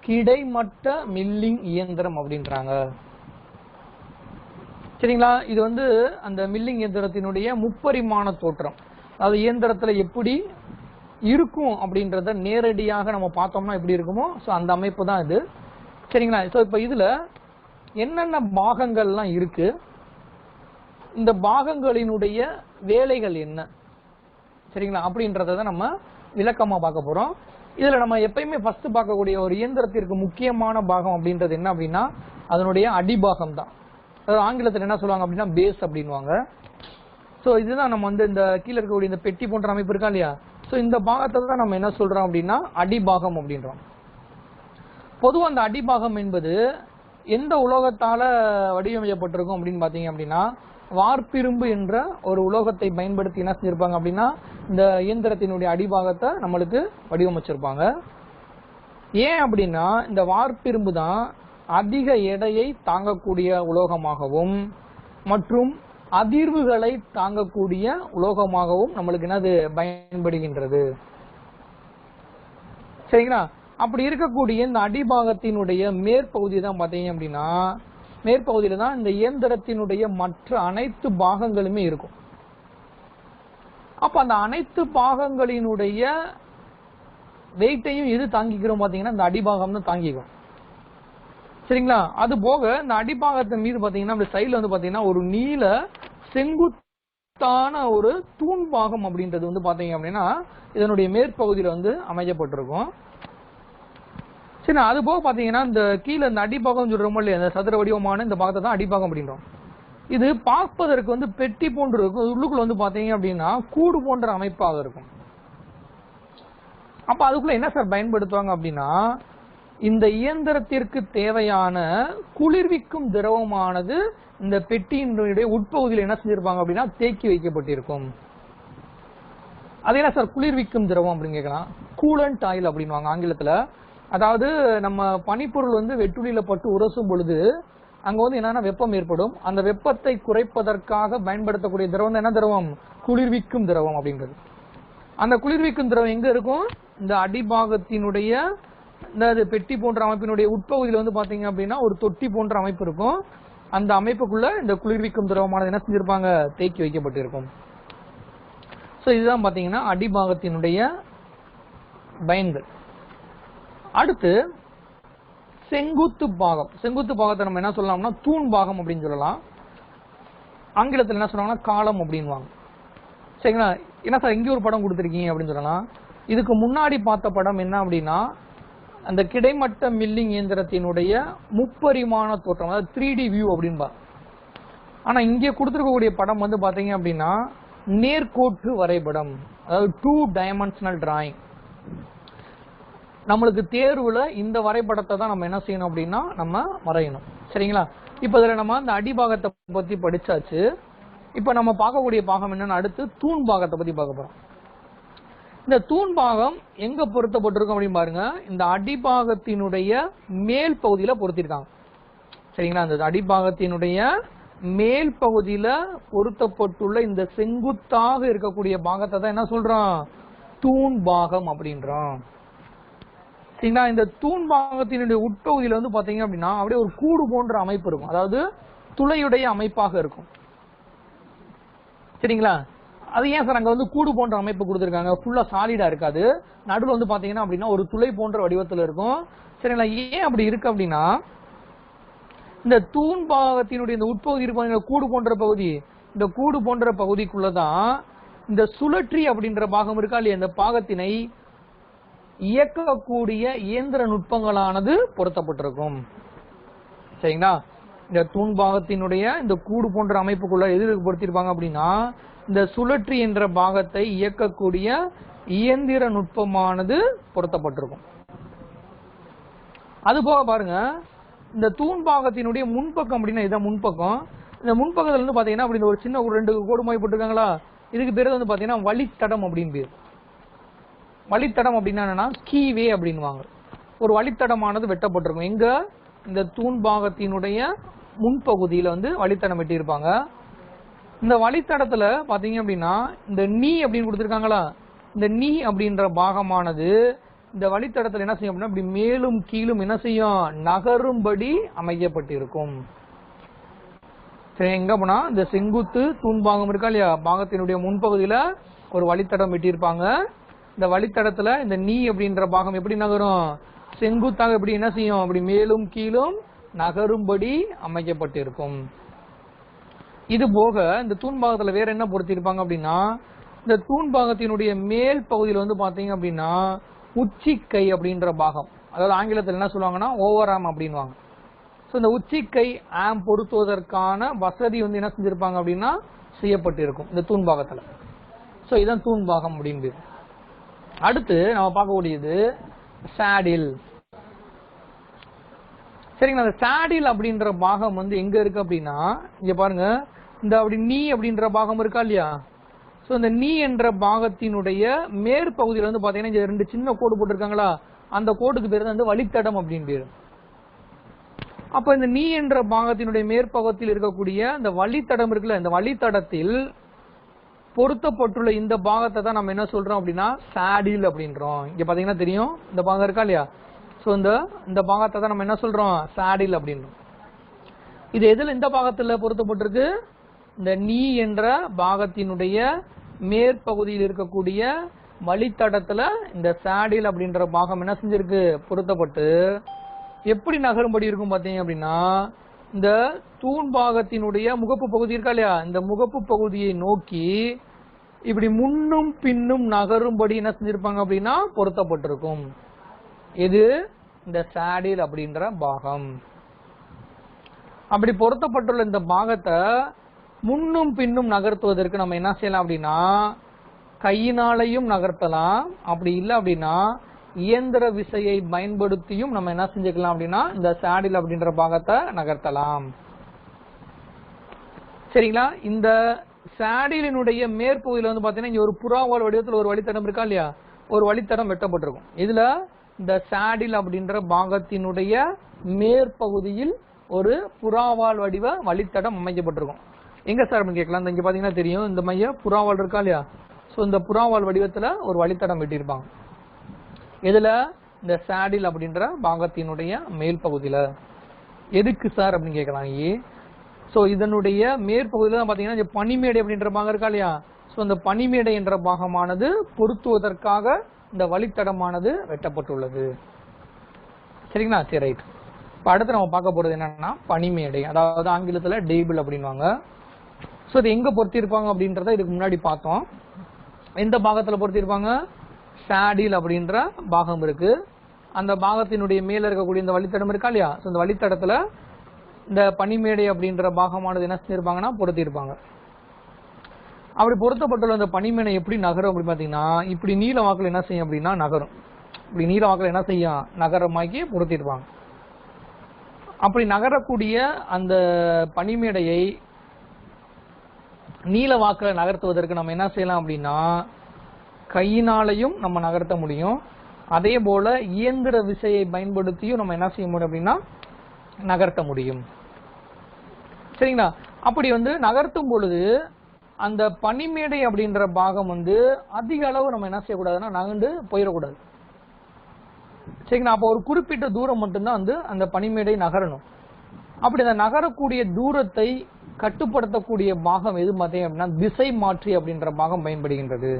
கிடைமட்ட மில்லிங் இயந்திரம் அப்படின்றாங்க. சரிங்களா? இது அந்த மில்லிங் இயந்திரத்தினுடைய முப்பரிமாண தோற்றம், அதாவது இயந்திரத்துல எப்படி இருக்கும் அப்படின்றத நேரடியாக நம்ம பார்த்தோம்னா எப்படி இருக்குமோ சோ அந்த அமைப்பு தான் இது. சரிங்களா? சோ இப்ப இதுல என்னென்ன பாகங்கள்லாம் இருக்கு, இந்த பாகங்களினுடைய வேலைகள் என்ன, சரிங்களா அப்படின்றத நம்ம விளக்கமா பார்க்க போறோம். இதுல நம்ம எப்பயுமே ஃபர்ஸ்ட் பார்க்கக்கூடிய ஒரு இயந்திரத்திற்கு முக்கியமான பாகம் அப்படின்றது என்ன அப்படின்னா அதனுடைய அடிபாகம் தான். அதாவது ஆங்கிலத்தில் என்ன சொல்லுவாங்க அப்படின்னா பேஸ் அப்படின்வாங்க. சோ இதுதான் நம்ம இந்த கீழே இருக்கக்கூடிய இந்த பெட்டி போன்ற அமைப்பு இருக்கா இல்லையா, சோ இந்த பாகத்தை தான் நம்ம என்ன சொல்றோம் அப்படின்னா அடிபாகம் அப்படின்றோம். பொதுவா அந்த அடிபாகம் என்பது எந்த உலோகத்தால வடிவமைக்கப்பட்டிருக்கும் அப்படின்னு பாத்தீங்க அப்படின்னா வார்ப்பிரும்பு என்ற ஒரு உலோகத்தை பயன்படுத்தி என்ன செஞ்சிருப்பாங்க அப்படின்னா இந்த இயந்திரத்தினுடைய அடிபாகத்தை நம்மளுக்கு வடிவமைச்சிருப்பாங்க. ஏன் அப்படின்னா இந்த வார்ப்பிரும்பு தான் அதிக எடையை தாங்கக்கூடிய உலோகமாகவும் மற்றும் அதிர்வுகளை தாங்கக்கூடிய உலோகமாகவும் நம்மளுக்கு என்னது பயன்படுகின்றது. சரிங்களா? அப்படி இருக்கக்கூடிய இந்த அடிபாகத்தினுடைய மேற்பகுதி தான் பாத்தீங்க அப்படின்னா, மேற்பகுதியில தான் இந்த இயந்திரத்தினுடைய மற்ற அனைத்து பாகங்களுமே இருக்கும். அப்ப அந்த அனைத்து பாகங்களினுடைய வெயிட்டையும் எது தாங்கிக்கிறோம் பாத்தீங்கன்னா இந்த அடிபாகம் தான் தாங்கிக்கும். சரிங்களா? அது போக இந்த அடிபாகத்தின் மீது பாத்தீங்கன்னா அப்படி சைடுல வந்து பாத்தீங்கன்னா ஒரு நீல செங்குத்தான ஒரு தூண் பாகம் அப்படின்றது வந்து பாத்தீங்க அப்படின்னா இதனுடைய மேற்பகுதியில வந்து அமைக்கப்பட்டிருக்கும். சரி, அது போக பாத்தீங்கன்னா இந்த கீழே இந்த அடிபாகம் சொல்றோமோ இல்லையா, இந்த சதுர வடிவமான இந்த பாகத்தை தான் அடிபாகம் அப்படின்றோம். இது பார்ப்பதற்கு வந்து பெட்டி போன்று இருக்கும். உள்ளுக்குள்ள வந்து பாத்தீங்க அப்படின்னா கூடு போன்ற அமைப்பாக இருக்கும். அப்ப அதுக்குள்ள என்ன சார் பயன்படுத்துவாங்க அப்படின்னா, இந்த இயந்திரத்திற்கு தேவையான குளிர்விக்கும் திரவமானது இந்த பெட்டியினுடைய உட்பகுதியில் என்ன செஞ்சிருப்பாங்க அப்படின்னா தேக்கி வைக்கப்பட்டிருக்கும். அது என்ன சார் குளிர்விக்கும் திரவம் அப்படின்னு கேட்கலாம். கூலண்ட் ஆயில் அப்படின்வாங்க ஆங்கிலத்துல. அதாவது நம்ம பனிப்பொருள் வந்து வெட்டுளியில பட்டு உரசும் பொழுது அங்க வந்து என்னன்னா வெப்பம் ஏற்படும். அந்த வெப்பத்தை குறைப்பதற்காக பயன்படுத்தக்கூடிய திரவம் என்ன திரவம்? குளிர்விக்கும் திரவம் அப்படின்றது. அந்த குளிர்விக்கும் திரவம் எங்க இருக்கும்? இந்த அடிபாகத்தினுடைய இந்த பெட்டி போன்ற அமைப்பினுடைய உட்பகுதியில் வந்து பாத்தீங்க அப்படின்னா ஒரு தொட்டி போன்ற அமைப்பு இருக்கும். அந்த அமைப்புக்குள்ள இந்த குளிர்விக்கும் திரவமானது என்ன செஞ்சிருப்பாங்க? தேக்கி வைக்கப்பட்டிருக்கும். சோ இதுதான் பாத்தீங்கன்னா அடிபாகத்தினுடைய பயன்கள். அடுத்து செங்குத்து பாகம். செங்குத்து பாகத்தை நம்ம என்ன சொல்லலாம்னா தூண் பாகம் அப்படின்னு சொல்லலாம். ஆங்கிலத்தில் என்ன சொல்றாங்கன்னா காலம் அப்படின்வாங்க. சரிங்களா? என்ன சார் இங்கே ஒரு படம் கொடுத்துருக்கீங்க அப்படின்னு சொல்லலாம். இதுக்கு முன்னாடி பார்த்த படம் என்ன அப்படின்னா அந்த கிடைமட்ட மில்லிங் இயந்திரத்தினுடைய முப்பரிமாண தோற்றம், அதாவது 3D வியூ அப்படின்பா. ஆனா இங்கே கொடுத்துருக்கக்கூடிய படம் வந்து பாத்தீங்க அப்படின்னா நேர்கோட்டு வரைபடம், அதாவது 2 டைமென்ஷனல் டிராயிங். நம்மளுக்கு தேர்வுல இந்த வரைபடத்தை தான் நம்ம என்ன செய்யணும் அப்படின்னா நம்ம வரையணும். சரிங்களா? இப்ப இதுல நம்ம அந்த அடிபாகத்தை பத்தி படிச்சாச்சு. இப்ப நம்ம பார்க்கக்கூடிய பாகம் என்னன்னு அடுத்து தூண் பாகத்தை பத்தி பார்க்க போறோம். இந்த தூண் பாகம் எங்க பொருத்தப்பட்டிருக்கும் அப்படின்னு பாருங்க, இந்த அடிபாகத்தினுடைய மேல் பகுதியில பொருத்திருக்காங்க. சரிங்களா? இந்த அடிபாகத்தினுடைய மேல் பகுதியில பொருத்தப்பட்டுள்ள இந்த செங்குத்தாக இருக்கக்கூடிய பாகத்தை தான் என்ன சொல்றோம்? தூண் பாகம் அப்படின்றோம். சரிங்களா? இந்த தூண் பாகத்தினுடைய உட்பகுதியில வந்து பாத்தீங்க அப்படின்னா அப்படியே ஒரு கூடு போன்ற அமைப்பு இருக்கும். அதாவது துளையுடைய அமைப்பாக இருக்கும். சரிங்களா? அது ஏன் சார் அங்க வந்து கூடு போன்ற அமைப்பு கொடுத்திருக்காங்க? ஃபுல்லா சாலிடா இருக்காது. நடுவில் வந்து பாத்தீங்கன்னா அப்படின்னா ஒரு துளை போன்ற வடிவத்தில் இருக்கும். சரிங்களா? ஏன் அப்படி இருக்கு அப்படின்னா இந்த தூண் பாகத்தினுடைய இந்த உட்பகுதி இருப்பாங்க கூடு போன்ற பகுதி, இந்த கூடு போன்ற பகுதிக்குள்ளதான் இந்த சுழற்றி அப்படின்ற பாகம் இருக்கா இல்லையா, இந்த பாகத்தினை இயக்கக்கூடிய இயந்திர நுட்பங்களானது பொருத்தப்பட்டிருக்கும். சரிங்களா? இந்த தூண் பாகத்தினுடைய இந்த கூடு போன்ற அமைப்புக்குள்ள எது பொருத்திருப்பாங்க அப்படின்னா இந்த சுழற்றி என்ற பாகத்தை இயக்கக்கூடிய இயந்திர நுட்பமானது பொருத்தப்பட்டிருக்கும். அது போக பாருங்க, இந்த தூண் பாகத்தினுடைய முன்பக்கம் அப்படின்னா இதான் முன்பக்கம். இந்த முன்பக்கத்துல இருந்து பாத்தீங்கன்னா அப்படி ஒரு சின்ன 2 கோடு மாதிரி போட்டிருக்காங்களா, இதுக்கு பேரு வந்து பாத்தீங்கன்னா வழித்தடம் அப்படின்னு பேரு. வழித்தடம் அப்படின்னா என்னன்னா கீவே அப்படின்வாங்க. ஒரு வழித்தடமானது வெட்டப்பட்டிருக்கும். எங்க? இந்த தூண் பாகத்தினுடைய முன்பகுதியில வந்து வழித்தடம் வெட்டியிருப்பாங்க. இந்த வழித்தடத்துல பாத்தீங்க அப்படின்னா இந்த நீ அப்படின்னு கொடுத்திருக்காங்களா, இந்த நீ அப்படின்ற பாகமானது இந்த வழித்தடத்துல என்ன செய்யும் அப்படின்னா இப்படி மேலும் கீழும் என்ன செய்யும்? நகரும்படி அமைக்கப்பட்டிருக்கும். சரி, எங்க போனா இந்த செங்குத்து தூண் பாகம் இருக்கா இல்லையா, பாகத்தினுடைய முன்பகுதியில ஒரு வழித்தடம் வெட்டியிருப்பாங்க. இந்த வழித்தடத்துல இந்த நீ அப்படின்ற பாகம் எப்படி நகரும்? செங்குத்தாக எப்படி என்ன செய்யும்? அப்படி மேலும் கீழும் நகரும்படி அமைக்கப்பட்டிருக்கும். இது போக இந்த தூண் பாகத்துல வேற என்ன பொருத்திருப்பாங்க அப்படின்னா இந்த தூண் பாகத்தினுடைய மேல் பகுதியில் வந்து பாத்தீங்க அப்படின்னா உச்சிக்கை அப்படின்ற பாகம், அதாவது ஆங்கிலத்தில் என்ன சொல்லுவாங்கன்னா ஓவர் ஆம் அப்படின்வாங்க. ஸோ இந்த உச்சிக்கை ஆம் பொருத்துவதற்கான வசதி வந்து என்ன செஞ்சிருப்பாங்க அப்படின்னா செய்யப்பட்டிருக்கும் இந்த தூண் பாகத்துல. ஸோ இதான் தூண் பாகம் அப்படின்னு. அடுத்து நம்ம பார்க்கக்கூடியது சாடில். சரிங்களா? அந்த சாடில் அப்படின்ற பாகம் வந்து எங்க இருக்கு அப்படின்னா இங்க பாருங்க, இந்த அப்படி நீ அப்படின்ற பாகம் இருக்கா இல்லையா, சோ இந்த நீ என்ற பாகத்தினுடைய மேற்பகுதியில வந்து பாத்தீங்கன்னா இங்க 2 சின்ன கோடு போட்டிருக்காங்களா, அந்த கோடுக்கு பேரு வந்து வழித்தடம் அப்படின்னு பேரு. அப்ப இந்த நீ என்ற பாகத்தினுடைய மேற்பகுதியில் இருக்கக்கூடிய இந்த வழித்தடம் இருக்குல்ல, இந்த வழித்தடத்தில் பொருத்தப்பட்டுள்ள இந்த பாகத்தை தான் நம்ம என்ன சொல்றோம் அப்படின்னா சாடில் அப்படின்றோம். இங்க பாத்தீங்கன்னா தெரியும் இந்த பாகம் இருக்கா இல்லையா? சோ இந்த பாகத்தை தான் நம்ம என்ன சொல்றோம்? சாடில் அப்படின்றோம். இது எதுல இந்த பாகத்துல பொருத்தப்பட்டிருக்கு? இந்த நீ என்ற பாகத்தினுடைய மேற்பகுதியில் இருக்கக்கூடிய வழித்தடத்துல இந்த சாடில் அப்படின்ற பாகம் என்ன செஞ்சிருக்கு? பொருத்தப்பட்டு எப்படி நகரும்படி இருக்கும் பாத்தீங்க அப்படின்னா, இந்த தூண் பாகத்தினுடைய முகப்பு பகுதி இருக்கா இல்லையா? இந்த முகப்பு பகுதியை நோக்கி இப்படி முன்னும் பின்னும் நகரும்படி என்ன செஞ்சிருப்பாங்க அப்படின்னா பொருத்தப்பட்டிருக்கும். இது இந்த சாடில் அப்படின்ற பாகம். அப்படி பொருத்தப்பட்டுள்ள இந்த பாகத்தை முன்னும் பின்னும் நகர்த்துவதற்கு நம்ம என்ன செய்யலாம் அப்படின்னா, கையினாலையும் நகர்த்தலாம். அப்படி இல்லை அப்படின்னா இயந்திர விசையை பயன்படுத்தியும் நம்ம என்ன செஞ்சுக்கலாம் அப்படின்னா இந்த சாடில் அப்படின்ற பாகத்தை நகர்த்தலாம். சரிங்களா? இந்த சாடிலினுடைய மேற்பகுதியில் வந்து பாத்தீங்கன்னா இங்க ஒரு புறாவால் வடிவத்தில் ஒரு வழித்தடம் இருக்கா இல்லையா? ஒரு வழித்தடம் வெட்டப்பட்டிருக்கும். இதுல இந்த சாடில் அப்படின்ற பாகத்தினுடைய மேற்பகுதியில் ஒரு புறாவால் வடிவ வழித்தடம் அமைக்கப்பட்டிருக்கும். எங்க சார் அப்படின்னு கேட்கலாம். இங்க பாத்தீங்கன்னா தெரியும் இந்த மைய புறாவால் இருக்கா இல்லையா? சோ இந்த புறாவால் வடிவத்துல ஒரு வழித்தடம் வெட்டியிருப்பாங்க. எதுல? இந்த சாடில் அப்படின்ற பாகத்தினுடைய மேல் பகுதியில. எதுக்கு சார் அப்படின்னு கேட்கலாம். சோ இதனுடைய மேற்பகுதியில தான் பாத்தீங்கன்னா பனிமேடை அப்படின்ற பாகம் இருக்கா இல்லையா? சோ இந்த பனிமேடை என்ற பாகமானது பொருத்துவதற்காக இந்த வழித்தடமானது வெட்டப்பட்டுள்ளது. சரிங்களா? சரி, ரைட். இப்ப அடுத்து நம்ம பார்க்க போறது என்னன்னா பனிமேடை, அதாவது ஆங்கிலத்துல டேபிள் அப்படின்வாங்க. சோ இது எங்க பொருத்திருப்பாங்க அப்படின்றத இதுக்கு முன்னாடி பார்த்தோம். எந்த பாகத்துல பொருத்திருப்பாங்க? சாடில் அப்படின்ற பாகம் இருக்கு. அந்த பாகத்தினுடைய மேல இருக்கக்கூடிய இந்த வழித்தடம் இருக்கா இல்லையா? சோ இந்த வழித்தடத்துல இந்த பனிமேடை அப்படின்ற பாகமானது என்ன செஞ்சிருப்பாங்கன்னா பொருத்திருப்பாங்க. அப்படி பொருத்தப்பட்டுள்ள இந்த பனிமேடை எப்படி நகரும் அப்படின்னு பாத்தீங்கன்னா, இப்படி நீல வாக்குல என்ன செய்யும் அப்படின்னா நகரும். இப்படி நீல வாக்குல என்ன செய்யும்? நகரமாக்கி பொருத்திருப்பாங்க. அப்படி நகரக்கூடிய அந்த பனிமேடையை நீல வாக்குல நகர்த்துவதற்கு நம்ம என்ன செய்யலாம் அப்படின்னா, கையினாலையும் நம்ம நகர்த்த முடியும். அதே போல இயந்திர விசையை பயன்படுத்தியும் நம்ம என்ன செய்ய முடியும் அப்படின்னா நகர்த்த முடியும். சரிங்களா? அப்படி வந்து நகர்த்தும் பொழுது அந்த பனிமேடை அப்படின்ற பாகம் வந்து அதிக அளவு நம்ம என்ன செய்யக்கூடாதுன்னா நகர்ந்து போயிடக்கூடாது. சரிங்களா? அப்போ ஒரு குறிப்பிட்ட தூரம் மட்டும்தான் வந்து அந்த பனிமேடை நகரணும். அப்படி அந்த நகரக்கூடிய தூரத்தை கட்டுப்படுத்தக்கூடிய பாகம் எது பார்த்தீங்க அப்படின்னா திசை மாற்றி அப்படின்ற பாகம் பயன்படுகின்றது.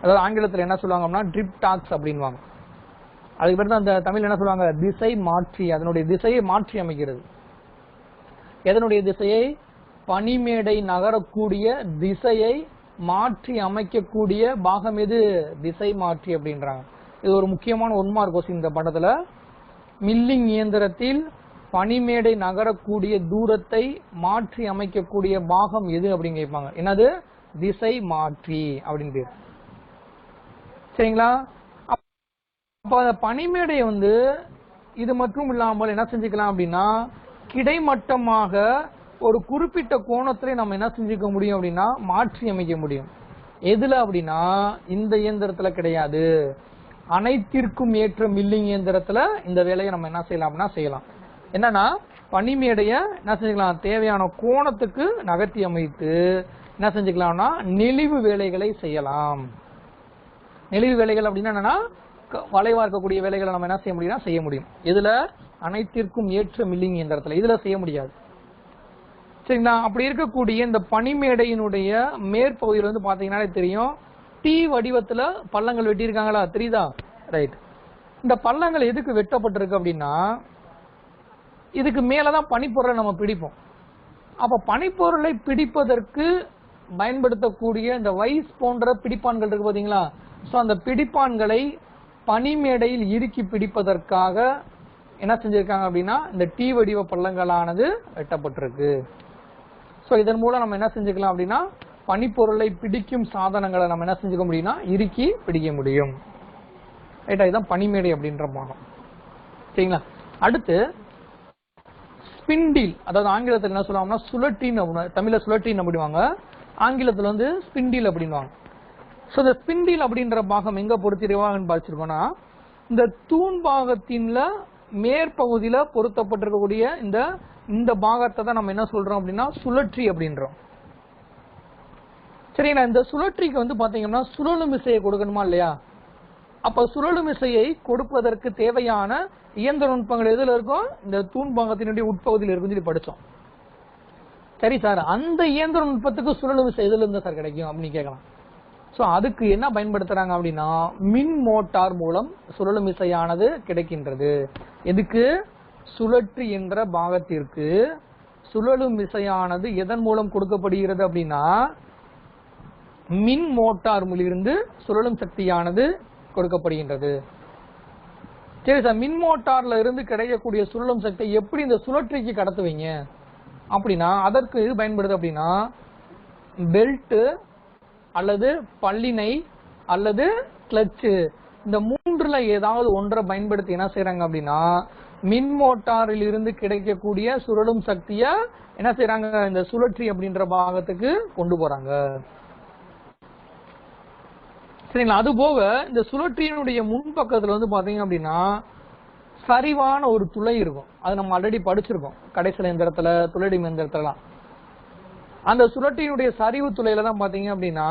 அதாவது ஆங்கிலத்தில் என்ன சொல்லுவாங்க அப்படின்னா ட்ரிப் டாக்ஸ் அப்படின்வாங்க. அதுக்கு பிறகு அந்த தமிழ் என்ன சொல்லுவாங்க? திசை மாற்றி. அதனுடைய திசையை மாற்றி அமைக்கிறது. எதனுடைய திசையை? பனிமேடை நகரக்கூடிய திசையை மாற்றி அமைக்கக்கூடிய பாகம் எது? திசை மாற்றி அப்படின்றாங்க. இது ஒரு முக்கியமான 1 மார்க் கொஸ்டின் இந்த படத்துல. மில்லிங் இயந்திரத்தில் பனிமேடை நகரக்கூடிய தூரத்தை மாற்றி அமைக்கக்கூடிய பாகம் எது அப்படின்னு கேட்பாங்க. என்னது? திசை மாற்றி அப்படின்னு பேர். சரிங்களா? அப்ப அந்த பனிமேடை வந்து இது மட்டும் இல்லாமல் என்ன செஞ்சுக்கலாம் அப்படின்னா கிடைமட்டமாக ஒரு குறிப்பிட்ட கோணத்திலே நம்ம என்ன செஞ்சுக்க முடியும் அப்படின்னா மாற்றி அமைக்க முடியும். எதுல அப்படின்னா இந்த இயந்திரத்துல கிடையாது. அனைத்திற்கும் ஏற்ற மில்லிங் இயந்திரத்துல இந்த வேலையை நம்ம என்ன செய்யலாம் அப்படின்னா செய்யலாம். என்னன்னா பனிமேடைய என்ன செஞ்சுக்கலாம்? தேவையான கோணத்துக்கு நகர்த்தி அமைத்து என்ன செஞ்சுக்கலாம்னா நெளிவு வேலைகளை செய்யலாம். நெளிவு வேலைகள் அப்படின்னா என்னன்னா வளைவா இருக்கக்கூடிய வேலைகளை நம்ம என்ன செய்ய முடியும்னா செய்ய முடியும். இதுல அனைத்திற்கும் ஏற்ற மில்லிங் இயந்திரத்துல இதுல செய்ய முடியாது. சரிங்களா? அப்படி இருக்கக்கூடிய இந்த பனிமேடையினுடைய மேற்பகுதியில் வந்து பாத்தீங்கன்னா தெரியும் டி வடிவத்துல பள்ளங்கள் வெட்டி இருக்காங்களா? தெரியுதா? ரைட். இந்த பள்ளங்கள் எதுக்கு வெட்டப்பட்டிருக்கு அப்படின்னா இதுக்கு மேலதான் பனிப்பொருளை நம்ம பிடிப்போம். அப்ப பனிப்பொருளை பிடிப்பதற்கு பயன்படுத்தக்கூடிய இந்த வைஸ் போன்ற பிடிப்பான்கள் இருக்கு பாத்தீங்களா? சோ அந்த பிடிப்பான்களை பனிமேடையில் இறுக்கி பிடிப்பதற்காக என்ன செஞ்சிருக்காங்க அப்படின்னா இந்த டி வடிவ பள்ளங்களானது வெட்டப்பட்டிருக்கு. சோ இதன் மூலம் நம்ம என்ன செஞ்சுக்கலாம் அப்படின்னா பனிப்பொருளை பிடிக்கும் சாதனங்களை நம்ம என்ன செஞ்சுக்க முடியும்னா இறுக்கி பிடிக்க முடியும். ரைட்டா? இதுதான் பனிமேடை அப்படின்ற பாகம். சரிங்களா? அடுத்து ஸ்பிண்டில், அதாவது ஆங்கிலத்தில் என்ன சொல்லுவாங்கன்னா சுழற்றின்னு, தமிழ்ல சுழற்றின்னு அப்படிவாங்க, ஆங்கிலத்தில் வந்து ஸ்பிண்டில் அப்படின்வாங்க. ஸோ இந்த ஸ்பிண்டில் அப்படின்ற பாகம் எங்க பொருத்திருவாங்கன்னு பார்த்துருக்கோம்னா இந்த தூண் பாகத்தின்ல மேற்பகுதியில பொருத்தப்பட்டிருக்கக்கூடிய இந்த பாகத்தை தான் நம்ம என்ன சொல்றோம் அப்படின்னா சுழற்றி அப்படின்றோம். சரிங்களா? இந்த சுழற்சிக்கு வந்து பாத்தீங்கன்னா சுழலும் விசையை கொடுக்கணுமா இல்லையா? அப்ப சுழலும் விசையை கொடுப்பதற்கு தேவையான இயந்திர நுட்பங்கள் எதுல இருக்கும்? இந்த தூண்பாகத்தினுடைய உட்பகுதியில் இருக்குன்னு சொல்லி படிச்சோம். சரி சார், அந்த இயந்திர நுட்பத்துக்கு சுழலும் விசை எதுல இருந்தா சார் கிடைக்கும் அப்படின்னு கேட்கலாம். சோ அதுக்கு என்ன பயன்படுத்துறாங்க அப்படின்னா மின் மோட்டார் மூலம் சுழலும் விசையானது கிடைக்கின்றது. எதுக்கு? சுழற்சி என்ற பாகத்திற்கு சுழலும் விசையானது எதன் மூலம் கொடுக்கப்படுகிறது அப்படின்னா மின் மோட்டார் மூலிருந்து சுழலும் சக்தியானது கொடுக்கப்படுகின்றது. சரி சார், மின் மோட்டார்ல இருந்து கிடைக்கக்கூடிய சுழலும் சக்தி எப்படி இந்த சுழற்சிக்கு கடத்துவீங்க அப்படின்னா அதற்கு இது பயன்படுது அப்படின்னா பெல்ட் அல்லது பல்லினை அல்லது கிளட்ச், இந்த மூன்றுல ஏதாவது ஒன்றை பயன்படுத்தி என்ன செய்யறாங்க அப்படின்னா மின் மோட்டாரில் இருந்து கிடைக்கக்கூடிய சுழலும் சக்திய என்ன செய்யறாங்க இந்த சுழற்சி அப்படின்ற பாகத்துக்கு கொண்டு போறாங்க. சரிங்களா? அது போக இந்த சுழற்சியினுடைய முன்பக்கத்துல வந்து பாத்தீங்க அப்படின்னா சரிவான ஒரு துளை இருக்கும். அது நம்ம ஆல்ரெடி படிச்சிருக்கோம் கடைசில எந்திரத்துல துளைடி எந்திரத்துலாம். அந்த சுழற்சியினுடைய சரிவு துளையில தான் பாத்தீங்க அப்படின்னா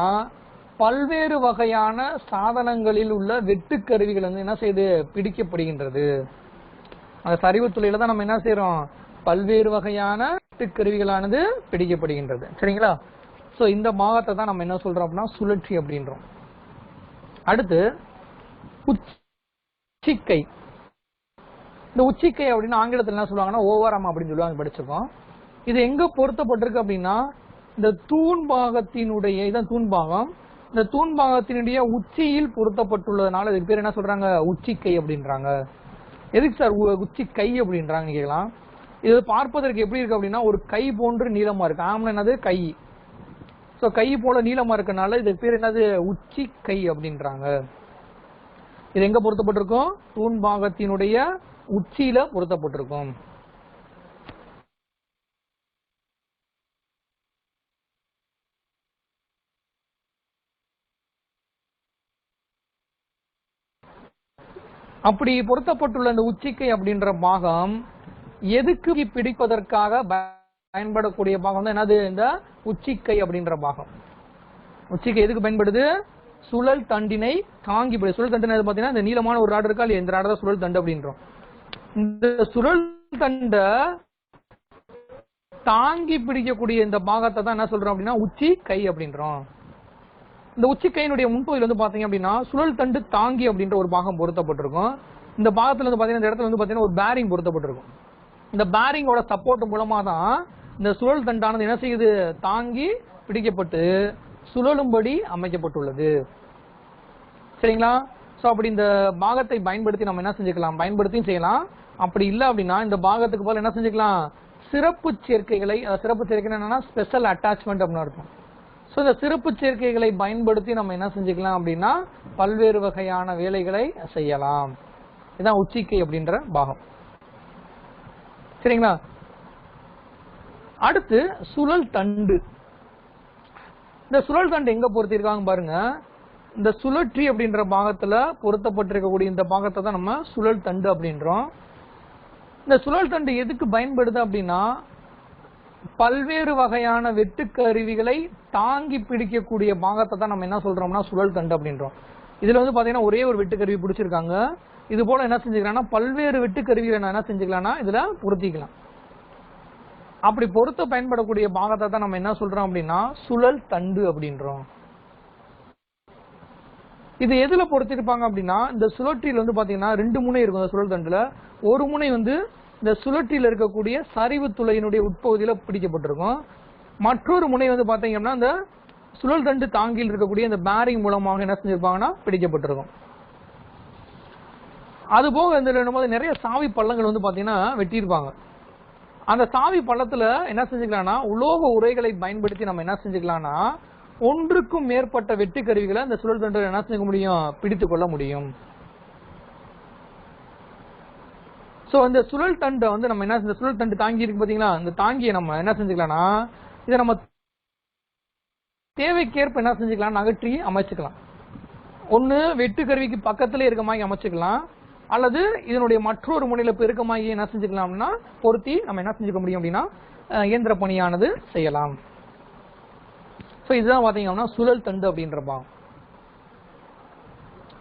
பல்வேறு வகையான சாதனங்களில் உள்ள வெட்டுக்கருவிகள் வந்து என்ன செய்து பிடிக்கப்படுகின்றது. அந்த சரிவு துளையில தான் நம்ம என்ன செய்யறோம்? பல்வேறு வகையான வெட்டுக்கருவிகளானது பிடிக்கப்படுகின்றது. சரிங்களா? சோ இந்த பாகத்தை தான் நம்ம என்ன சொல்றோம் அப்படின்னா சுழற்சி அப்படின்றோம். அடுத்து உச்சிக்கை. இந்த உச்சிக்கை அப்படின்னு ஆங்கிலத்தில் என்ன சொல்லுவாங்கன்னா ஓவரம் அப்படின்னு சொல்லுவாங்க, படிச்சிருக்கோம். இது எங்க பொருத்தப்பட்டிருக்கு அப்படின்னா இந்த தூண்பாகத்தினுடைய இதான் தூண்பாகம், இந்த தூண்பாகத்தினுடைய உச்சியில் பொருத்தப்பட்டுள்ளதுனால இதுக்கு பேர் என்ன சொல்றாங்க? உச்சிக்கை அப்படின்றாங்க. எதுக்கு சார் உச்சிக்கை அப்படின்றாங்க கேட்கலாம். இது பார்ப்பதற்கு எப்படி இருக்கு அப்படின்னா ஒரு கை போன்று நீளமா இருக்கு. ஆமா, என்னது? கை. சோ கை போல நீளமா இருக்கனால இதுக்கு பேர் என்னது? உச்சிக்கை அப்படின்றாங்க. இது எங்க பொருத்தப்பட்டிருக்கும்? தூண்பாகத்தினுடைய உச்சியில பொருத்தப்பட்டிருக்கும். அப்படி பொருத்தப்பட்டுள்ள இந்த உச்சிக்கை அப்படின்ற பாகம் எதுக்கு பிடிப்பதற்காக பயன்படக்கூடிய பாகம் தான் என்னது? இந்த உச்சிக்கை அப்படின்ற பாகம். உச்சிக்கை எதுக்கு பயன்படுது? சுழல் தண்டினை தாங்கி பிடி. சுழல் தண்டு பாத்தீங்கன்னா இந்த நீளமான ஒரு ராடு இருக்கா, இந்த ராடு தான் சுழல் தண்டு அப்படின்றோம். இந்த சுழல் தண்ட தாங்கி பிடிக்கக்கூடிய இந்த பாகத்தை தான் என்ன சொல்றோம் அப்படின்னா உச்சி கை அப்படின்றோம். இந்த உச்சி கையினுடைய முன்பகுதியில் வந்து பாத்தீங்க அப்படின்னா சுழல் தண்டு தாங்கி அப்படின்ற ஒரு பாகம் பொருத்தப்பட்டிருக்கும். இந்த பாகத்துல வந்து பாத்தீங்கன்னா இந்த இடத்துல வந்து பாத்தீங்கன்னா ஒரு பேரிங் பொருத்தப்பட்டிருக்கும். இந்த பேரிங்கோட சப்போர்ட் மூலமா தான் இந்த சுழல் தண்டானது என்ன செய்யுது? தாங்கி பிடிக்கப்பட்டு சுழலும்படி அமைக்கப்பட்டுள்ளது. சரிங்களா? சோ அப்படி இந்த பாகத்தை பயன்படுத்தி நம்ம என்ன செஞ்சுக்கலாம்? பயன்படுத்தியும் செய்யலாம். அப்படி இல்லை அப்படின்னா இந்த பாகத்துக்கு பதில் என்ன செஞ்சுக்கலாம்? சிறப்பு சேர்க்கைகளை, சிறப்பு சேர்க்கை என்னன்னா ஸ்பெஷல் அட்டாச்மெண்ட் அப்படின்னு அர்த்தம். சோ இந்த சிறப்பு சேர்க்கைகளை பயன்படுத்தி நம்ம என்ன செஞ்சுக்கலாம் அப்படின்னா பல்வேறு வகையான வேலைகளை செய்யலாம். இதுதான் உச்சிக்கை அப்படின்ற பாகம். சரிங்களா? அடுத்து சுழல் தண்டு. இந்த சுழல் தண்டு எங்க பொருத்திருக்காங்க பாருங்க. இந்த சுழற்சி அப்படின்ற பாகத்துல பொருத்தப்பட்டிருக்கக்கூடிய இந்த பாகத்தை தான் நம்ம சுழல் தண்டு அப்படின்றோம். இந்த சுழல் தண்டு எதுக்கு பயன்படுது அப்படின்னா பல்வேறு வகையான வெட்டுக்கருவிகளை தாங்கி பிடிக்கக்கூடிய பாகத்தை தான் நம்ம என்ன சொல்றோம்னா சுழல் தண்டு அப்படின்றோம். இதுல வந்து பாத்தீங்கன்னா ஒரே ஒரு வெட்டுக்கருவி பிடிச்சிருக்காங்க. இது போல என்ன செஞ்சுக்கலாம்னா பல்வேறு வெட்டுக்கருவிகளை என்ன செஞ்சுக்கலாம்னா இதுல பொருத்திக்கலாம். அப்படி பொருத்த பயன்படக்கூடிய பாகத்தை தான் நம்ம என்ன சொல்றோம் அப்படின்னா சுழல் தண்டு அப்படின்றோம். இது எதுல பொருத்திருப்பாங்க அப்படின்னா இந்த சுழற்சியில் வந்து பாத்தீங்கன்னா 2 முனை இருக்கும். இந்த சுழல் தண்டுல ஒரு முனை வந்து இந்த சுழற்சியில் இருக்கக்கூடிய சரிவு துளையினுடைய உட்பகுதியில பிடிக்கப்பட்டிருக்கும். மற்றொரு முனை வந்து பாத்தீங்கன்னா இந்த சுழல் தண்டு தாங்கியில் இருக்கக்கூடிய இந்த பேரிங் மூலமாக என்ன செஞ்சிருப்பாங்கன்னா பிடிக்கப்பட்டிருக்கும். அது போக இந்த நிறைய சாவி பள்ளங்கள் வந்து பாத்தீங்கன்னா வெட்டியிருப்பாங்க. அந்த சாவி பள்ளத்துல என்ன செஞ்சுக்கலாம்னா உலோக உரைகளை பயன்படுத்தி நம்ம என்ன செஞ்சுக்கலாம்னா ஒன்றுக்கும் மேற்பட்ட வெட்டுக்கருவிகளை இந்த சுழல் தண்டு என்ன செஞ்சுக்க முடியும்? பிடித்துக் கொள்ள முடியும். சோ இந்த சுழல் தண்டை வந்து நம்ம என்ன இந்த சுழல் தண்டு தாங்கி இருக்கு பாத்தீங்களா, இந்த தாங்கியை நம்ம என்ன செஞ்சுக்கலாம்னா இதை நம்ம தேவைக்கேற்ப என்ன செஞ்சுக்கலாம்? அகற்றி அமைச்சுக்கலாம். ஒண்ணு வெட்டுக்கருவிக்கு பக்கத்திலே இருக்க மாதிரி அமைச்சுக்கலாம், அல்லது இதனுடைய மற்றொரு முனையில பெருக்கமாகி என்ன செஞ்சுக்கலாம்னா பொருத்தி நம்ம என்ன செஞ்சுக்க முடியும் அப்படின்னா இயந்திர பணியானது செய்யலாம். சோ இதுதான் பாத்தீங்கன்னா சுழல் தண்டு அப்படின்ற பாகம்.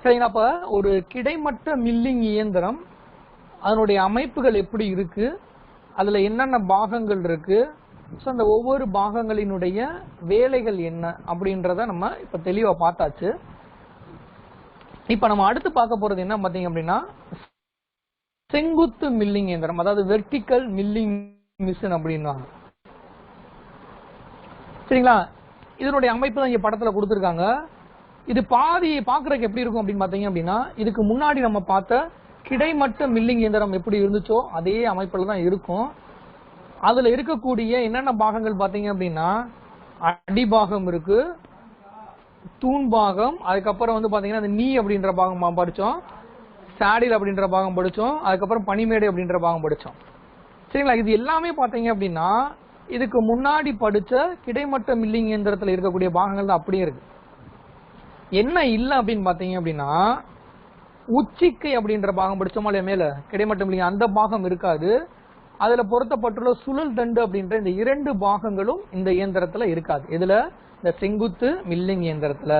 சரிங்களா? அப்ப ஒரு கிடைமட்ட மில்லிங் இயந்திரம் அதனுடைய அமைப்புகள் எப்படி இருக்கு, அதுல என்னென்ன பாகங்கள் இருக்கு, அந்த ஒவ்வொரு பாகங்களினுடைய வேலைகள் என்ன அப்படின்றத நம்ம இப்ப தெளிவா பார்த்தாச்சு. இப்ப நம்ம அடுத்து பார்க்க போறது என்ன பாத்தீங்க அப்படின்னா செங்குத்து மில்லிங் இயந்திரம், அதாவது வெர்டிக்கல் மில்லிங் மிஷின் அப்படின்வாங்க. சரிங்களா? இதனுடைய அமைப்பு தான் இங்க படத்துல கொடுத்திருக்காங்க. இது பாதி பாக்குறதுக்கு எப்படி இருக்கும் அப்படின்னு பாத்தீங்க அப்படின்னா இதுக்கு முன்னாடி நம்ம பார்த்த கிடைமட்ட மில்லிங் இயந்திரம் எப்படி இருந்துச்சோ அதே அமைப்புல தான் இருக்கும். அதுல இருக்கக்கூடிய என்னென்ன பாகங்கள் பாத்தீங்க அப்படின்னா அடிபாகம் இருக்கு, தூண் பாகம், அதுக்கப்புறம் வந்து பாத்தீங்கன்னா அந்த நீ அப்படின்ற பாகம் படிச்சோம், சாடில் அப்படின்ற பாகம் படிச்சோம், அதுக்கப்புறம் பனிமேடு அப்படின்ற பாகம் படிச்சோம். சரிங்களா? இது எல்லாமே பாத்தீங்க அப்படின்னா இதுக்கு முன்னாடி படிச்ச கிடைமட்ட மில்லிங் இயந்திரத்துல இருக்கக்கூடிய பாகங்கள் தான் அப்படியே இருக்கு. என்ன இல்ல அப்படின்னு பாத்தீங்க அப்படின்னா உச்சிக்கை அப்படின்ற பாகம் படிச்சோமா இல்லையா மேல கிடைமட்ட மில்லிங், அந்த பாகம் இருக்காது. அதுல பொருத்தப்பட்டுள்ள சுழல் தண்டு அப்படின்ற இந்த 2 பாகங்களும் இந்த இயந்திரத்துல இருக்காது. இதுல இந்த செங்குத்து மில்லிங் இயந்திரத்துல.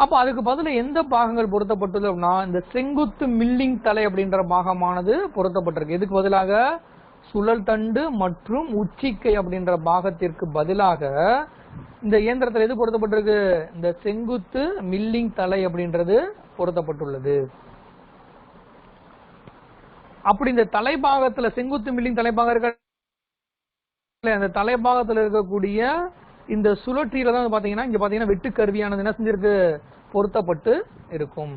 அப்ப அதுக்கு பதிலா எந்த பாகங்கள் பொருத்தப்பட்டுள்ளது அப்படின்னா இந்த செங்குத்து மில்லிங் தலை அப்படின்ற பாகமானது பொருத்தப்பட்டிருக்கு. இதுக்கு பதிலாக சுழல் தண்டு மற்றும் உச்சிக்கை அப்படின்ற பாகத்திற்கு பதிலாக இந்த இயந்திரத்தில் எது பொருத்தப்பட்டிருக்கு, இந்த செங்குத்து மில்லிங் தலை அப்படின்றது பொருத்தப்பட்டுள்ளது. அப்படி இந்த தலைபாகத்துல செங்குத்து மில்லிங் தலைபாகம் இருக்க அந்த தலைபாகத்தில் இருக்கக்கூடிய இந்த சுழற்சியில தான் பாத்தீங்கன்னா இங்க பாத்தீங்கன்னா வெட்டு கருவியானது என்ன செஞ்சிருக்கு, பொருத்தப்பட்டு இருக்கும்.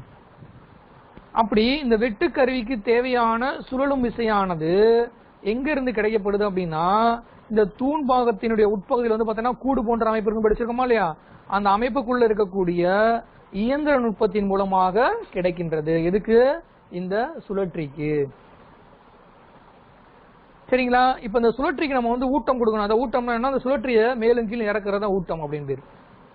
அப்படி இந்த வெட்டு கருவிக்கு தேவையான சுழலும் விசையானது எங்க இருந்து கிடைக்கப்படுது அப்படின்னா இந்த தூண் பாகத்தினுடைய உட்பகுதியில் வந்து பாத்தீங்கன்னா கூடு போன்ற அமைப்பு இருக்கு படிச்சிருக்கோமா இல்லையா, அந்த அமைப்புக்குள்ள இருக்கக்கூடிய இயந்திர நுட்பத்தின் மூலமாக கிடைக்கின்றது. எதுக்கு, இந்த சுழற்சிக்கு. சரிங்களா? இப்ப இந்த சுழற்சிக்கு நம்ம வந்து ஊட்டம் கொடுக்கணும். அந்த ஊட்டம்னா என்ன, அந்த சுழற்சியை மேலும் கீழே இறக்குறதா ஊட்டம் அப்படின்னு பேரு.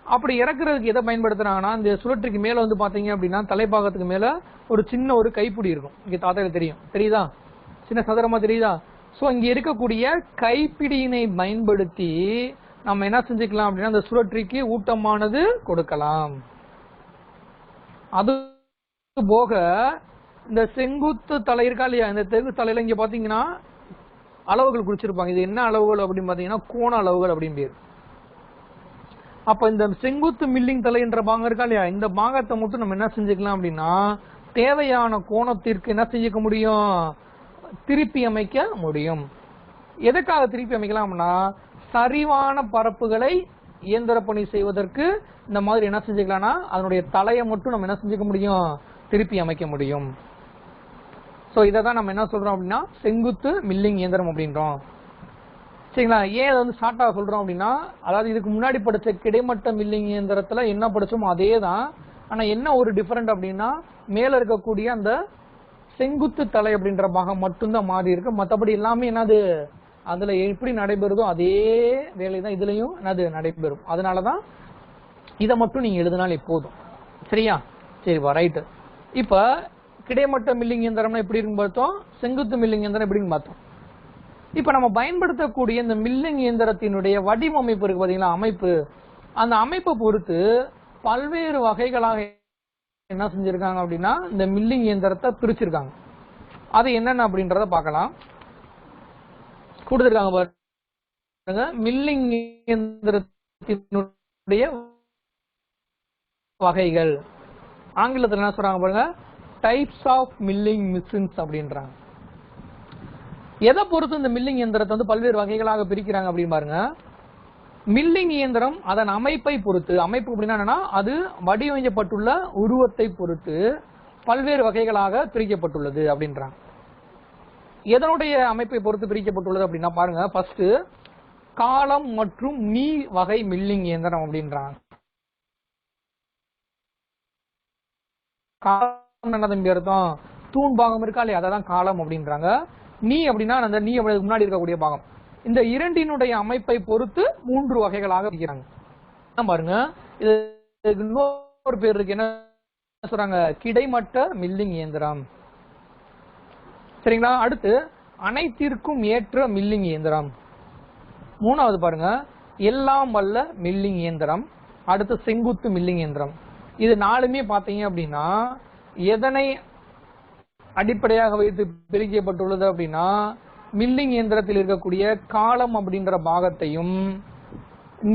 அப்படி இறக்குறதுக்கு எதை பயன்படுத்துறாங்கன்னா இந்த சுழற்சிக்கு மேல வந்து பாத்தீங்க அப்படின்னா தலைப்பாகத்துக்கு மேல ஒரு சின்ன ஒரு கைப்பிடி இருக்கும். இங்க தாத்தாக்கு தெரியும், தெரியுதா, சின்ன சதுரமா தெரியுதா? சோ இங்க இருக்கக்கூடிய கைப்பிடியினை பயன்படுத்தி நம்ம என்ன செஞ்சுக்கலாம் அப்படின்னா அந்த சுழற்சிக்கு ஊட்டமானது கொடுக்கலாம். அது போக இந்த செங்குத்து தலை இருக்கா இல்லையா, இந்த செங்குத்து தலையில இங்க பாத்தீங்கன்னா அளவுகள் குறிச்சிருப்பாங்க. இது என்ன அளவுகள் அப்படின்னு பாத்தீங்கன்னா கோண அளவுகள் அப்படின்னு பேரு. அப்ப இந்த செங்குத்து மில்லிங் தலை என்ற பாகம் இருக்கா இல்லையா, இந்த பாகத்தை மட்டும் நம்ம என்ன செஞ்சுக்கலாம் அப்படின்னா தேவையான கோணத்திற்கு என்ன செஞ்சுக்க முடியும், திருப்பி அமைக்க முடியும். எதுக்காக திருப்பி அமைக்கலாம் அப்படின்னா சரிவான பரப்புகளை இயந்திர பணி செய்வதற்கு இந்த மாதிரி என்ன செஞ்சுக்கலாம்னா அதனுடைய தலையை மட்டும் நம்ம என்ன செஞ்சுக்க முடியும், திருப்பி அமைக்க முடியும். சோ இதான் நம்ம என்ன சொல்றோம் அப்படின்னா செங்குத்து மில்லிங் இயந்திரம் அப்படின்றோம். சரிங்களா? ஏன் அதை வந்து ஷார்ட்டா சொல்றோம் அப்படின்னா அதாவது இதுக்கு முன்னாடி படிச்ச கிடைமட்ட மில்லிங் இயந்திரத்துல என்ன படிச்சோமோ அதே தான். ஆனா என்ன ஒரு டிஃபரெண்ட் அப்படின்னா மேல இருக்கக்கூடிய அந்த செங்குத்து தலை அப்படின்ற பாகம் மட்டும்தான் மாறி இருக்கு. மற்றபடி எல்லாமே என்னது அதுல எப்படி நடைபெறுதோ அதே வேலை தான் இதுலயும் என்னது நடைபெறும். அதனாலதான் இதை மட்டும் நீங்க எழுதினாலே போதும். சரியா? சரிப்பா, ரைட்டு. இப்ப கிடைமட்ட மில்லிங் இயந்திரம்னா எப்படி இருக்குன்னு பார்த்தோம், செங்குத்து மில்லிங் இயந்திரம் எப்படின்னு பார்த்தோம். இப்ப நம்ம பயன்படுத்தக்கூடிய இந்த மில்லிங் இயந்திரத்தினுடைய வடிவமைப்பு இருக்கு பாத்தீங்களா, அமைப்பு, அந்த அமைப்பை பொறுத்து பல்வேறு வகைகளாக என்ன செஞ்சிருக்காங்க அப்படின்னா இந்த மில்லிங் இயந்திரத்தை பிரிச்சிருக்காங்க. அது என்னென்ன அப்படின்றத பார்க்கலாம். கொடுத்திருக்காங்க பாருங்க, மில்லிங் இயந்திரத்தினுடைய வகைகள். ஆங்கிலத்தில் என்ன சொல்றாங்க பாருங்க, டைப்ஸ் ஆஃப் மில்லிங் மிஷின்ஸ் அப்படின்றாங்க. எதை பொறுத்து இந்த மில்லிங் இயந்திரத்தை வந்து பல்வேறு வகைகளாக பிரிக்கிறாங்க அப்படின்னு பாருங்க. மில்லிங் இயந்திரம் அதன் அமைப்பை பொறுத்து, அமைப்பு அப்படின்னா என்னன்னா அது வடிவமைக்கப்பட்டுள்ள உருவத்தை பொறுத்து பல்வேறு வகைகளாக பிரிக்கப்பட்டுள்ளது அப்படின்றாங்க. எதனுடைய அமைப்பை பொறுத்து பிரிக்கப்பட்டுள்ளது அப்படின்னா பாருங்க, ஃபர்ஸ்ட் காலம் மற்றும் நீ வகை மில்லிங் இயந்திரம் அப்படின்றாங்க. காலம் என்ன தம்பி அர்த்தம், தூண் பாகம் இருக்கா இல்லையா, அதான் காலம் அப்படின்றாங்க. நீ அப்படின்னா அந்த நீ முன்னாடி இருக்கக்கூடிய பாகம். இந்த இரண்டினுடைய அமைப்பை பொறுத்து 3 வகைகளாக பிரிக்கிறாங்க. பாருங்க, இது இன்னொரு பேர் இருக்கு, என்ன சொல்றாங்க, கிடைமட்ட மில்லிங் இயந்திரம். சரிங்களா? அடுத்து அனைத்திற்கும் ஏற்ற மில்லிங் இயந்திரம். மூணாவது பாருங்க, எல்லாம் வல்ல மில்லிங் இயந்திரம், அடுத்து செங்குத்து மில்லிங் இயந்திரம். இது நாலுமே பாத்தீங்க அப்படின்னா எதனை அடிப்படையாக வைத்து பிரிக்கப்பட்டுள்ளது அப்படின்னா மில்லிங் இயந்திரத்தில் இருக்கக்கூடிய காலம் அப்படின்ற பாகத்தையும்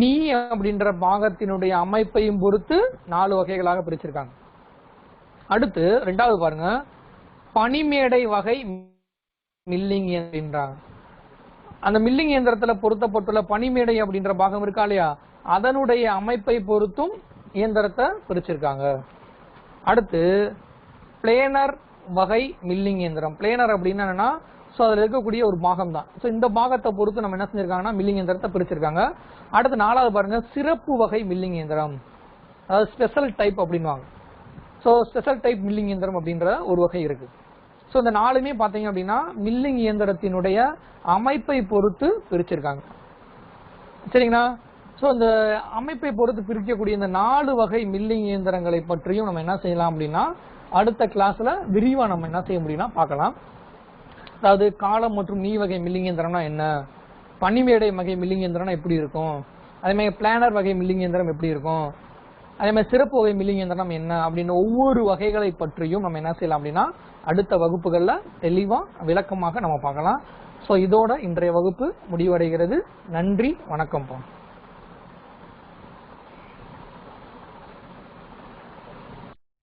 நீ அப்படின்ற பாகத்தினுடைய அமைப்பையும் பொறுத்து 4 வகைகளாக பிரிச்சிருக்காங்க. அடுத்து ரெண்டாவது பாருங்க, பனிமேடை வகை மில்லிங் இயந்திரம். அந்த மில்லிங் இயந்திரத்துல பொருத்தப்பட்டுள்ள பனிமேடை அப்படின்ற பாகம் இருக்கா இல்லையா, அதனுடைய அமைப்பை பொறுத்தும் இயந்திரத்தை பிரிச்சிருக்காங்க. அடுத்து பிளேனர் வகை மில்லிங் இயந்திரம். பிளேனர் அப்படின்னா என்னன்னா அதுல இருக்கக்கூடிய ஒரு பாகம் தான். இந்த பாகத்தை பொறுத்து நம்ம என்ன செஞ்சிருக்காங்கன்னா மில்லிங் இயந்திரத்தை பிரிச்சிருக்காங்க. அடுத்து 4வது பாருங்க, சிறப்பு வகை மில்லிங் இயந்திரம், அதாவது ஸ்பெஷல் டைப் அப்படின்வாங்க. ஸ்பெஷல் டைப் மில்லிங் இயந்திரம் அப்படின்ற ஒரு வகை இருக்கு. இந்த 4மே பாத்தீங்க அப்படின்னா மில்லிங் இயந்திரத்தினுடைய அமைப்பை பொறுத்து பிரிச்சிருக்காங்க. சரிங்களா? இந்த அமைப்பை பொறுத்து பிரிக்கக்கூடிய இந்த 4 வகை மில்லிங் இயந்திரங்களை பற்றியும் நம்ம என்ன செய்யலாம் அப்படின்னா அடுத்த கிளாஸ்ல விரிவா நம்ம என்ன செய்ய முடியும்னா பார்க்கலாம். அதாவது காலம் மற்றும் நீ வகை மில்லிங் இயந்திரம்னா என்ன, பனிமேடை வகை மில்லிங் இயந்திரம்னா எப்படி இருக்கும், அதே மாதிரி பிளானர் வகை மில்லிங் இயந்திரம் எப்படி இருக்கும், அதே மாதிரி சிறப்பு வகை மில்லிங் இயந்திரம் என்ன அப்படின்ற ஒவ்வொரு வகைகளை பற்றியும் நம்ம என்ன செய்யலாம் அப்படின்னா அடுத்த வகுப்புகள்ல தெளிவா விளக்கமாக நம்ம பார்க்கலாம். இதோட இன்றைய வகுப்பு முடிவடைகிறது. நன்றி, வணக்கம்.